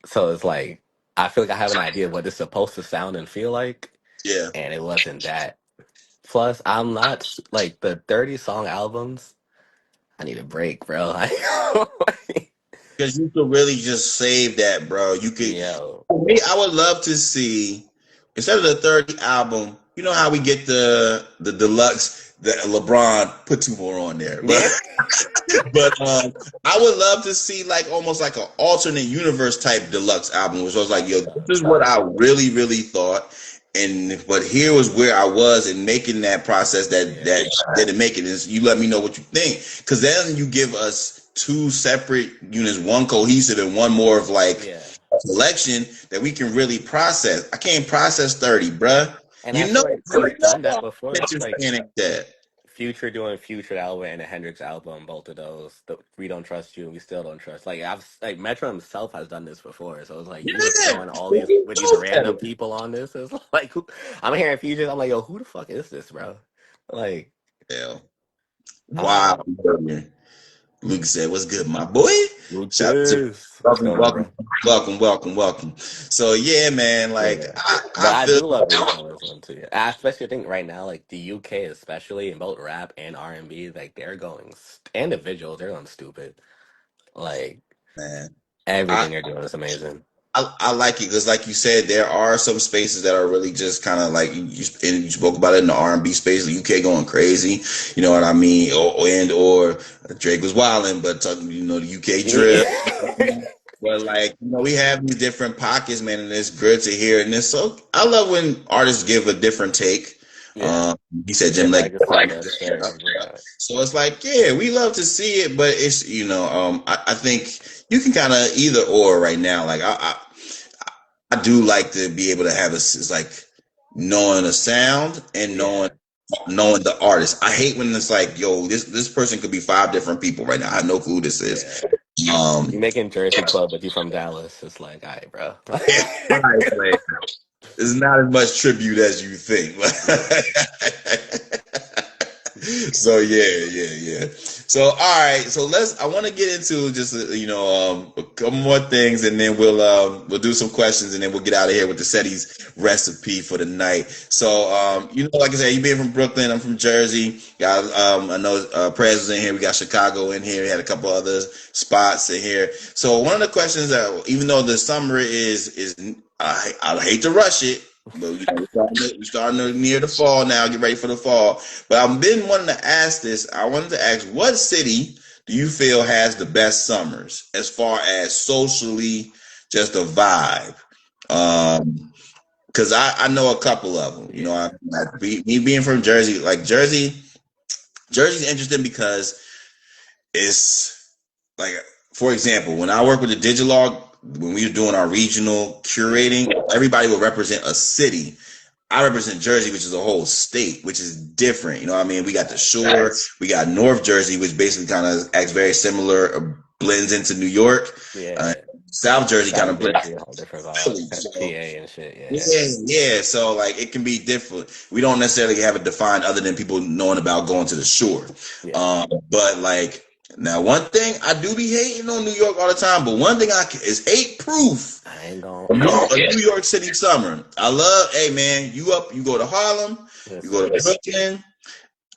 So it's like I feel like I have an idea of what it's supposed to sound and feel like, Yeah. and it wasn't that. Plus, I'm not like the 30-song albums. I need a break, bro. Because you could really just save that, bro. You could. Yo. For me, I would love to see instead of the 30 album. You know how we get the deluxe that LeBron put two more on there, but Yeah. but I would love to see like almost like an alternate universe type deluxe album, which was like, yo, this is what I really thought, and but here was where I was in making that process that didn't make it. Is you let me know what you think, because then you give us two separate units, one cohesive and one more of like Yeah. selection that we can really process. I can't process 30, bruh. And You I know, feel like you they've know, done that before. attention Like span ain't that. Future doing Future album and a Hendrix album, both of those. The We Don't Trust You and We Still Don't Trust. Like I've like Metro himself has done this before. So it's like you just Yeah, throwing all these we with these know random people on this. It's like I'm hearing Future. I'm like, yo, who the fuck is this, bro? Like, that. uh, Wow. Luke said, "What's good, my boy?" Shout out to you. Lucas. What's Welcome, going on, welcome, bro? welcome. So yeah, man, like Yeah. But I I feel do love Luke on this one too. I especially think right now, like the UK, especially in both rap and R&B, like they're going and the visuals, they're going stupid. Like man. I everything they're doing is amazing. I like it because, like you said, there are some spaces that are really just kind of like and you spoke about it in the R&B space, the UK going crazy. You know what I mean? Or Drake was wilding, but you know the UK drill. But like we have these different pockets, man, and it's good to hear. And it's so I love when artists give a different take. Yeah. Um, he said Jim Jim Leg. Legacy, yes, sir. Yeah. So it's like, yeah, we love to see it, but it's I think you can kind of either or right now. Like I do like to be able to have it's like knowing a sound and knowing Yeah. the artist. I hate when it's like, yo, this person could be five different people right now. I have no clue who this is. Yeah. You making Jersey Club, but you from Dallas. It's like, all right, bro. Yeah, right, like, it's not as much tribute as you think. So yeah. So all right, so I want to get into just a couple more things, and then we'll do some questions, and then we'll get out of here with the Ceddy's recipe for the night. So like I said, you being from Brooklyn, I'm from Jersey. Got I know Prez was in here. We got Chicago in here. We had a couple other spots in here. So one of the questions that, even though the summer is I hate to rush it, but we're starting to near the fall now. Get ready for the fall. But I've been wanting to ask this. I wanted to ask, what city do you feel has the best summers as far as socially, just a vibe? Because I know a couple of them. Me being from Jersey, like Jersey's interesting because it's like, for example, when I work with the Digilog, when we were doing our regional curating, everybody would represent a city. I represent Jersey, which is a whole state, which is different. You know what I mean? We got the shore, we got North Jersey, which basically kind of acts very similar, blends into New York. Yeah. South Jersey kind South of blends Jersey, a whole different into vibe. Philly. So PA and shit. Yeah. yeah. So like it can be different. We don't necessarily have it defined other than people knowing about going to the shore. Yeah. But like now, one thing I do be hating on New York all the time, but one thing is 8 proof. I ain't gonna. A New York City summer. I love, hey man, you go to Harlem, you go to Brooklyn.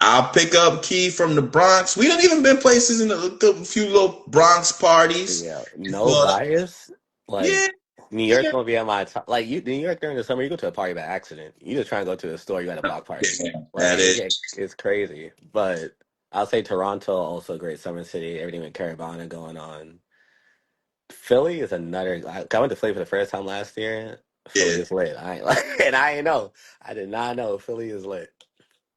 I'll pick up Key from the Bronx. We done even been places in a few little Bronx parties. Yeah. No bias. Yeah, Like New York's gonna be at my top. Like New York during the summer, you go to a party by accident. You just try and go to the store, you at a block party. Like that is. it's crazy. But I'll say Toronto also a great summer city. Everything with Caravana going on. Philly is another. I went to Philly for the first time last year. Philly Yeah, is lit. I ain't like, and I ain't know. I did not know Philly is lit.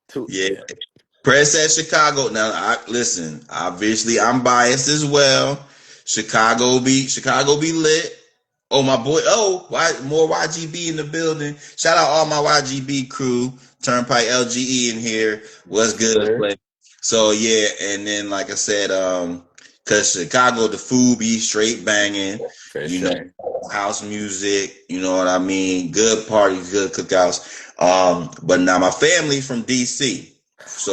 Too. yeah. Yeah. Press at Chicago. Now, listen. Obviously, I'm biased as well. Chicago be lit. Oh my boy. Oh, more YGB in the building. Shout out all my YGB crew. Turnpike LGE in here. What's good? Sure. So yeah, and then like I said, cause Chicago, the food be straight banging. For You know, sure. house music. You know what I mean? Good parties, good cookouts. But now my family's from DC.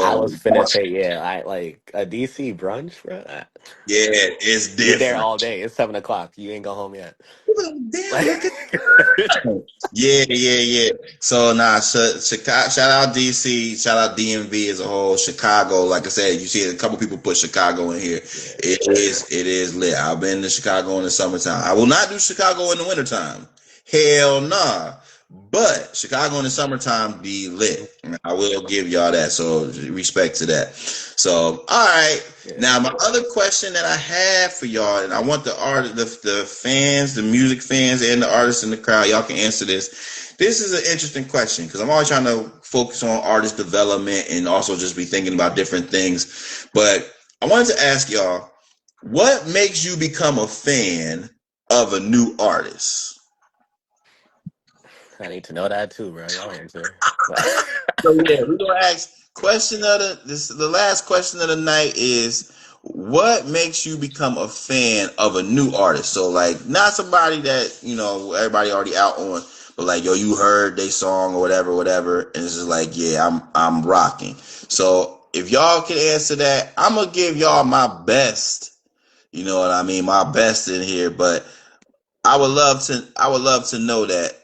I was So finna say, yeah, I like a DC brunch, bro. yeah, it's You're there different. all day. It's 7 o'clock. You ain't go home yet. Damn, Like, look at yeah, yeah, yeah. So nah, Chicago, shout out DC, shout out DMV as a whole. Chicago, like I said, you see a couple people put Chicago in here. yeah, It is lit. I've been to Chicago in the summertime. I will not do Chicago in the wintertime. Hell nah. But Chicago in the summertime be lit. I will give y'all that. So respect to that. So all right. yeah. Now my other question that I have for y'all, and I want the fans, the music fans, and the artists in the crowd, y'all can answer this. This is an interesting question because I'm always trying to focus on artist development and also just be thinking about different things. But I wanted to ask y'all, what makes you become a fan of a new artist? I need to know that too, bro. Y'all answer. So yeah, we're gonna ask question of the last question of the night is what makes you become a fan of a new artist? So like not somebody that, everybody already out on, but like yo, you heard they song or whatever, and it's just like, yeah, I'm rocking. So if y'all can answer that, I'm gonna give y'all my best, you know what I mean, my best in here, but I would love to know that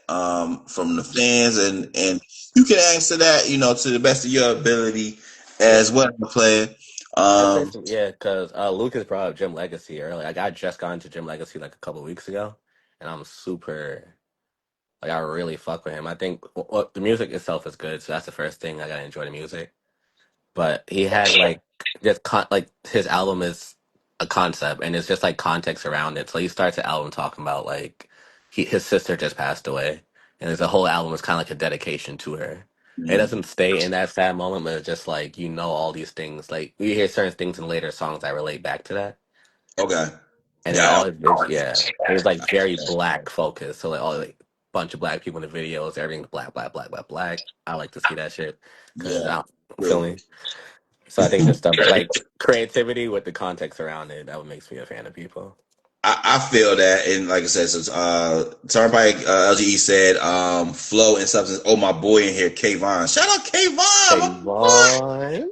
from the fans, and you can answer that to the best of your ability Yeah, as well, player. I'd say Um, some, yeah, because Lucas brought up Jim Legacy earlier. Like I just got into Jim Legacy like a couple of weeks ago, and I'm super like I really fuck with him. I think the music itself is good, so that's the first thing. I gotta enjoy the music. But he has like like his album is a concept, and it's just like context around it. So he starts the album talking about like his sister just passed away, and there's a whole album is kind of like a dedication to her. It doesn't stay in that sad moment, but it's just like all these things. Like you hear certain things in later songs that relate back to that, okay, and then yeah, all his yeah, he's like very black focused. So like all like bunch of black people in the videos, everything's black, black, black, black, black. I like to see that shit because yeah, I feel true. me. So I think just stuff like creativity with the context around it, that what makes me a fan of people. I feel that, and like I said, since Turnpike LGE said flow and substance. Oh, my boy in here, Kayvon. Shout out Kayvon, Hey my boy. Vaughn,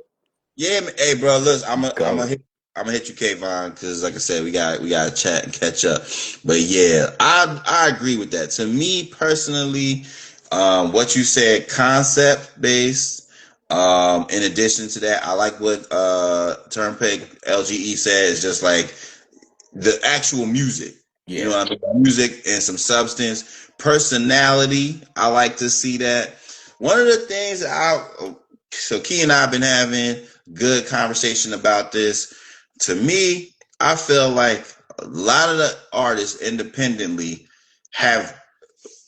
Yeah, hey, bro. Listen, go. I'm gonna hit you, Kayvon, because like I said, we got to chat and catch up. But yeah, I agree with that. To me personally, what you said, concept based. In addition to that, I like what Turnpike LGE said. It's just like the actual music. You know Yeah, what I mean? Music and some substance. Personality, I like to see that. One of the things so Key and I have been having good conversation about this. To me, I feel like a lot of the artists independently have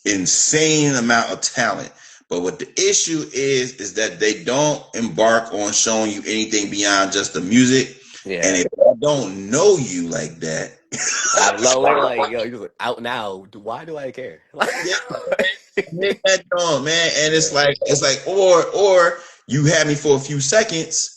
insane amount of talent. But what the issue is that they don't embark on showing you anything beyond just the music. And yeah. if I don't know you like that, I love it. Like yo, he's like, out now. Why do I care? yeah, hit that dog, man. And Yeah, it's like, or you had me for a few seconds.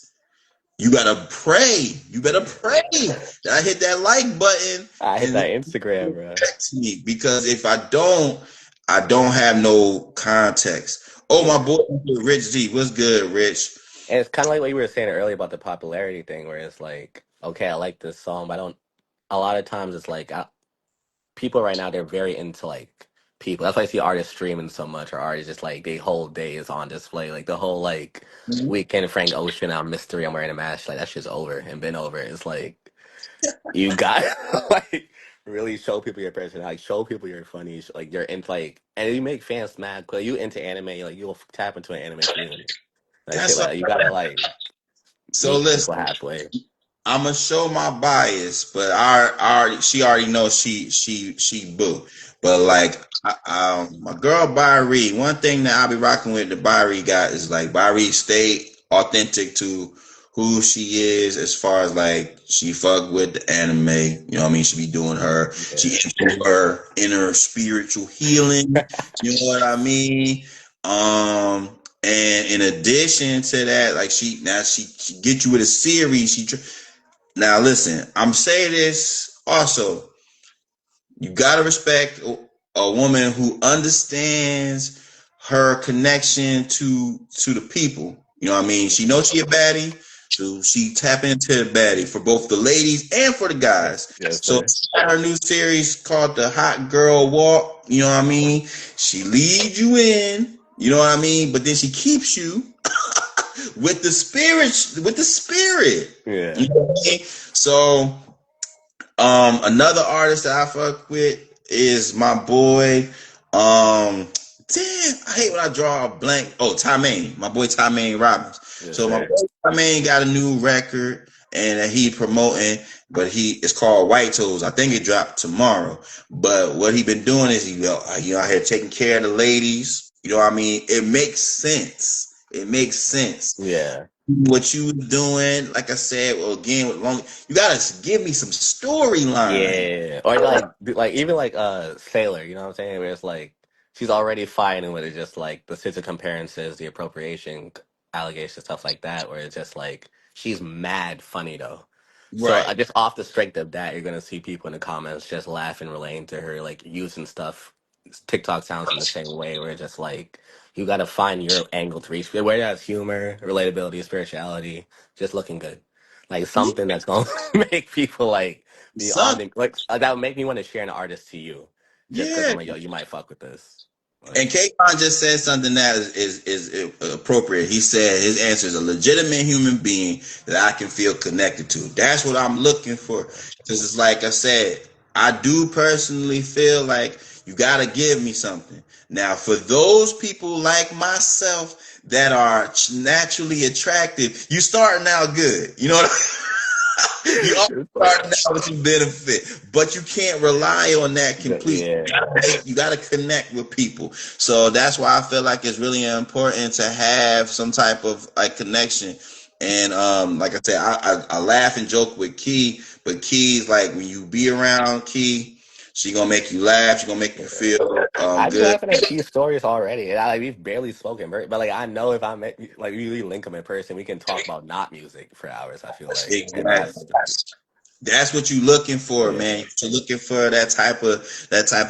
You gotta pray. You better pray that I hit that like button I hit and that Instagram, bro. text me, because if I don't have no context. Oh, my Yeah, boy, Rich G, what's good, Rich? and it's kind of like what you were saying earlier about the popularity thing, where it's like, okay, I like this song, but I don't. A lot of times, it's like people right now they're very into like people. That's why I see artists streaming so much, or artists just like they whole day is on display. Like the whole like weekend Frank Ocean out mystery. I'm wearing a mask. Like that shit's over and been over. It's like you got like really show people your personality, show people you're funny, like you're into like, and you make fans mad because you into anime. Like you'll tap into an anime community. Like shit That's like what, that. You gotta like so meet people listen. halfway. I'm gonna show my bias, but she already knows she boo. But like my girl Byrie, one thing that I'll be rocking with the Byrie guy is like Byrie stay authentic to who she is, as far as like she fuck with the anime. You know what I mean? She be doing she Yeah. into her inner spiritual healing. You know what I mean? And in addition to that, like she get you with a series. Now, listen, I'm saying this also. You got to respect a woman who understands her connection to the people. You know what I mean? She knows she a baddie, so she tap into the baddie for both the ladies and for the guys. Yes, So sir. her new series called the Hot Girl Walk. You know what I mean? She leads you in. You know what I mean? But then she keeps you with the spirit. With the spirit. Yeah. You know what I mean? So another artist that I fuck with is my boy. Damn, I hate when I draw a blank. Oh, Ty-Maine, my boy Ty-Maine Robbins. Yes, So my sir. boy Ty-Maine got a new record and he promoting, but it's called White Toes. I think it dropped tomorrow. But what he been doing is he out here taking care of the ladies. You know what I mean? It makes sense. It makes sense. Yeah. What you doing, like I said, well, again, you gotta give me some storyline. Yeah. Or like even like Sailor, you know what I'm saying? Where it's like she's already fighting with it, just like the sense of comparisons, the appropriation allegations, stuff like that, where it's just like she's mad funny though. So Right. just off the strength of that, you're gonna see people in the comments just laughing, relating to her, like using stuff. TikTok sounds in the same way, where it's just like you gotta find your angle to reach, whether that's humor, relatability, spirituality, just looking good, like Yeah, something that's gonna make people like be on son. the like that would make me want to share an artist to you, just because Yeah. I'm like, yo, you might fuck with this. And Like, K-Con just said something that is appropriate. He said his answer is a legitimate human being that I can feel connected to. That's what I'm looking for. Because it's like I said, I do personally feel like you got to give me something. Now, for those people like myself that are naturally attractive, you starting out good. You know what I mean? You always start out with some benefit, but you can't rely on that completely. yeah, You got to connect with people. So that's why I feel like it's really important to have some type of like connection. And like I said, I laugh and joke with Key, but Key's like when you be around Key, she gonna make you laugh. She gonna make you feel I be good. laughing at key stories already, and we've barely spoken, but like I know if I met like we really link them in person, we can talk about not music for hours. I feel like, and Exactly. That's what you looking for, yeah, man. You're looking for that type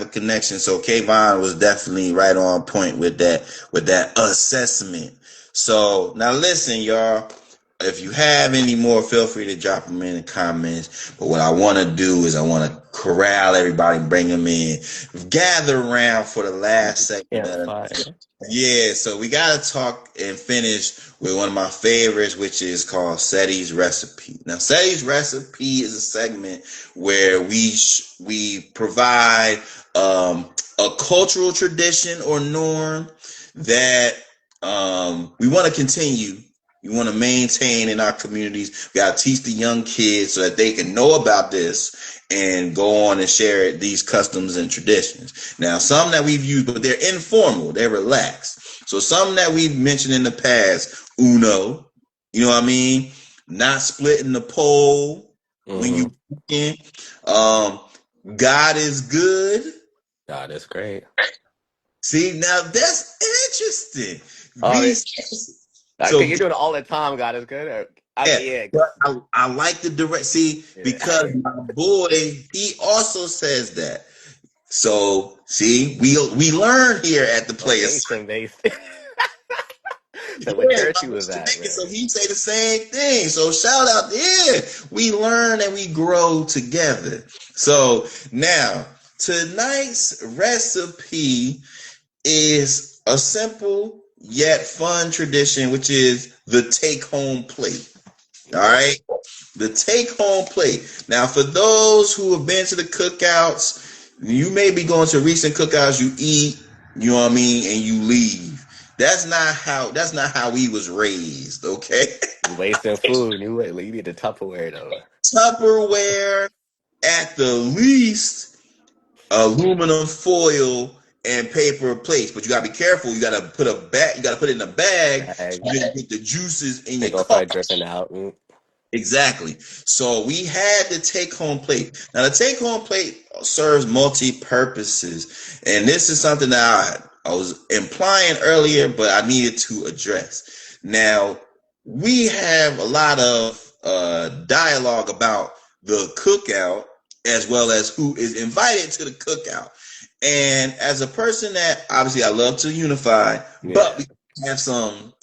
of connection. So Kayvon was definitely right on point with that assessment. So now listen, y'all. If you have any more, feel free to drop them in the comments. But what I want to do is I want to corral everybody, bring them in, gather around for the last segment yeah, of the fire. yeah, so we gotta talk and finish with one of my favorites, which is called Ceddy's Recipe. Now, Ceddy's Recipe is a segment where we provide a cultural tradition or norm that we want to continue. We want to maintain in our communities. We got to teach the young kids so that they can know about this and go on and share these customs and traditions. Now, some that we've used, but they're informal, they're relaxed. So some that we've mentioned in the past, Uno, you know what I mean? Not splitting the pole when Mm-hmm. you in. God is good. God, it's great. See, now that's interesting. Oh, So okay, you're doing it all the time. God is good. yeah, Yeah, but I like the direct. See, yeah. because my boy, he also says that. So see, we learn here at the Playas Circle. Location based. So what Yeah, church my you was boy's at, Jamaican, man? so he say the same thing. So shout out, yeah, we learn and we grow together. So now tonight's recipe is a simple yet fun tradition, which is the take home plate. All right. The take home plate. Now, for those who have been to the cookouts, you may be going to recent cookouts, you eat, you know what I mean, and you leave. That's not how we was raised, okay? You wasting food. You need the Tupperware though. Tupperware, at the least, aluminum foil and paper plates. But you gotta be careful. You gotta put it in a bag so Bag. you don't get the juices in They your gonna car. start dripping out. Exactly. So we had the take home plate. Now the take home plate serves multi purposes, and this is something that I was implying earlier, but I needed to address. Now we have a lot of dialogue about the cookout as well as who is invited to the cookout. And as a person that obviously I love to unify, but Yeah. we have some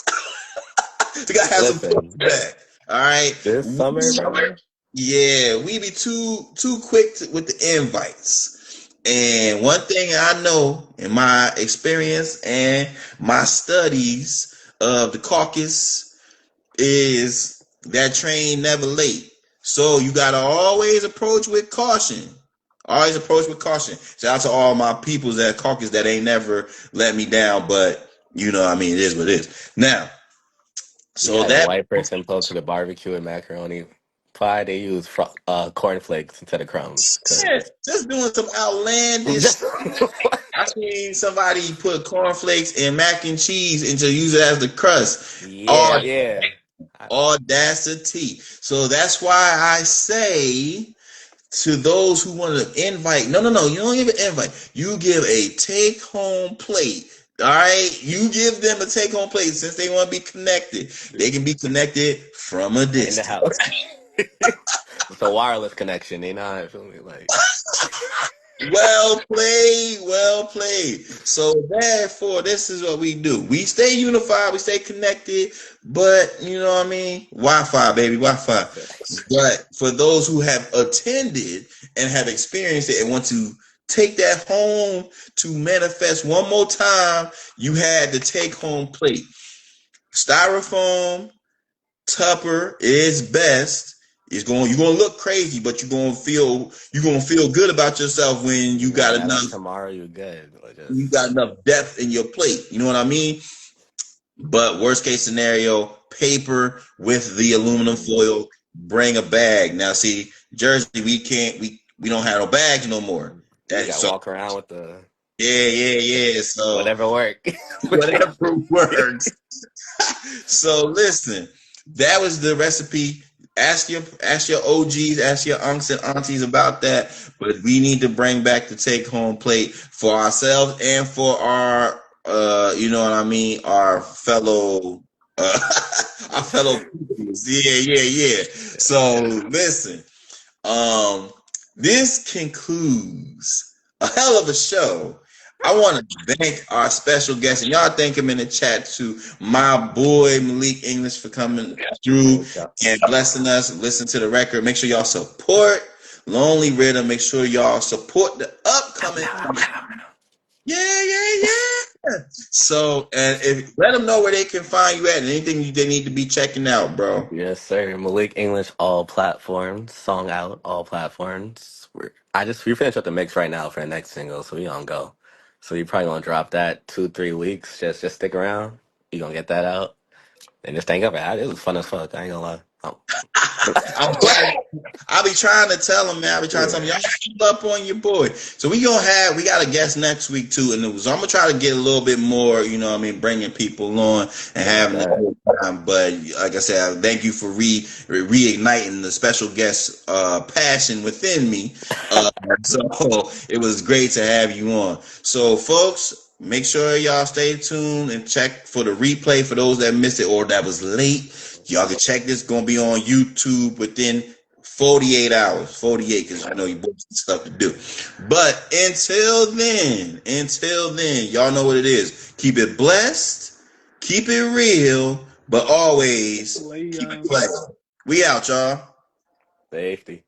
We gotta have some Listen, back. All right. this summer, bro. Yeah, we be too quick with the invites. And one thing I know in my experience and my studies of the caucus is that train never late. So you gotta always approach with caution. Always approach with caution. Shout out to all my peoples at caucus that ain't never let me down, but you know, I mean, it is what it is. Now, We so had a that white person post to the barbecue and macaroni pie. They use cornflakes instead of crumbs. Cause just doing some outlandish. I seen somebody put cornflakes and mac and cheese and just use it as the crust. yeah, yeah. Audacity. So that's why I say to those who want to invite, no, you don't give an invite. You give a take home plate. All right, you give them a take home plate since they want to be connected. They can be connected from a In the distance. house. It's a wireless connection. They not feel me like. Well played, well played. So therefore, this is what we do. We stay unified, we stay connected, but you know what I mean? Wi-Fi, baby, Wi-Fi. But for those who have attended and have experienced it and want to take that home to manifest one more time, you had the take home plate. Styrofoam, Tupper is best. You're gonna look crazy, but you're gonna feel good about yourself when you got That up enough tomorrow, you good. Like you just got enough depth in your plate. You know what I mean? But worst case scenario, paper with the aluminum foil. Bring a bag. Now, see, Jersey, we don't have no bags no more. you That got to so walk around with the yeah. So whatever work. whatever works. So listen, that was the recipe. Ask your OGs, ask your unks and aunties about that. But we need to bring back the take home plate for ourselves and for our you know what I mean, our fellow our fellow peoples. Yeah. So listen, this concludes a hell of a show. I want to thank our special guest, and y'all thank him in the chat to my boy Malik English for coming through and blessing us. Listen to the record. Make sure y'all support Lonely Rhythm. Make sure y'all support the upcoming. Yeah. So, and if let them know where they can find you at and anything they need to be checking out, bro. Yes, sir. Malik English, all platforms. Song out, all platforms. We finished up the mix right now for the next single, so we on go. So you probably gonna drop that 2-3 weeks. Just stick around. You gonna get that out and just think of it. It was fun as fuck. I ain't gonna lie. I'm glad. I be trying to tell them, man. I be trying to tell them, y'all keep up on your boy. So we got a guest next week too, and so I'm gonna try to get a little bit more, you know what I mean, bringing people on and having a good time. But like I said, thank you for reigniting the special guest passion within me. So it was great to have you on. So folks, make sure y'all stay tuned and check for the replay for those that missed it or that was late. Y'all can check this. Gonna be on YouTube within 48 hours. 48, because I know you boys got stuff to do. But until then, y'all know what it is. Keep it blessed, keep it real, but always keep it playing. We out, y'all. Safety.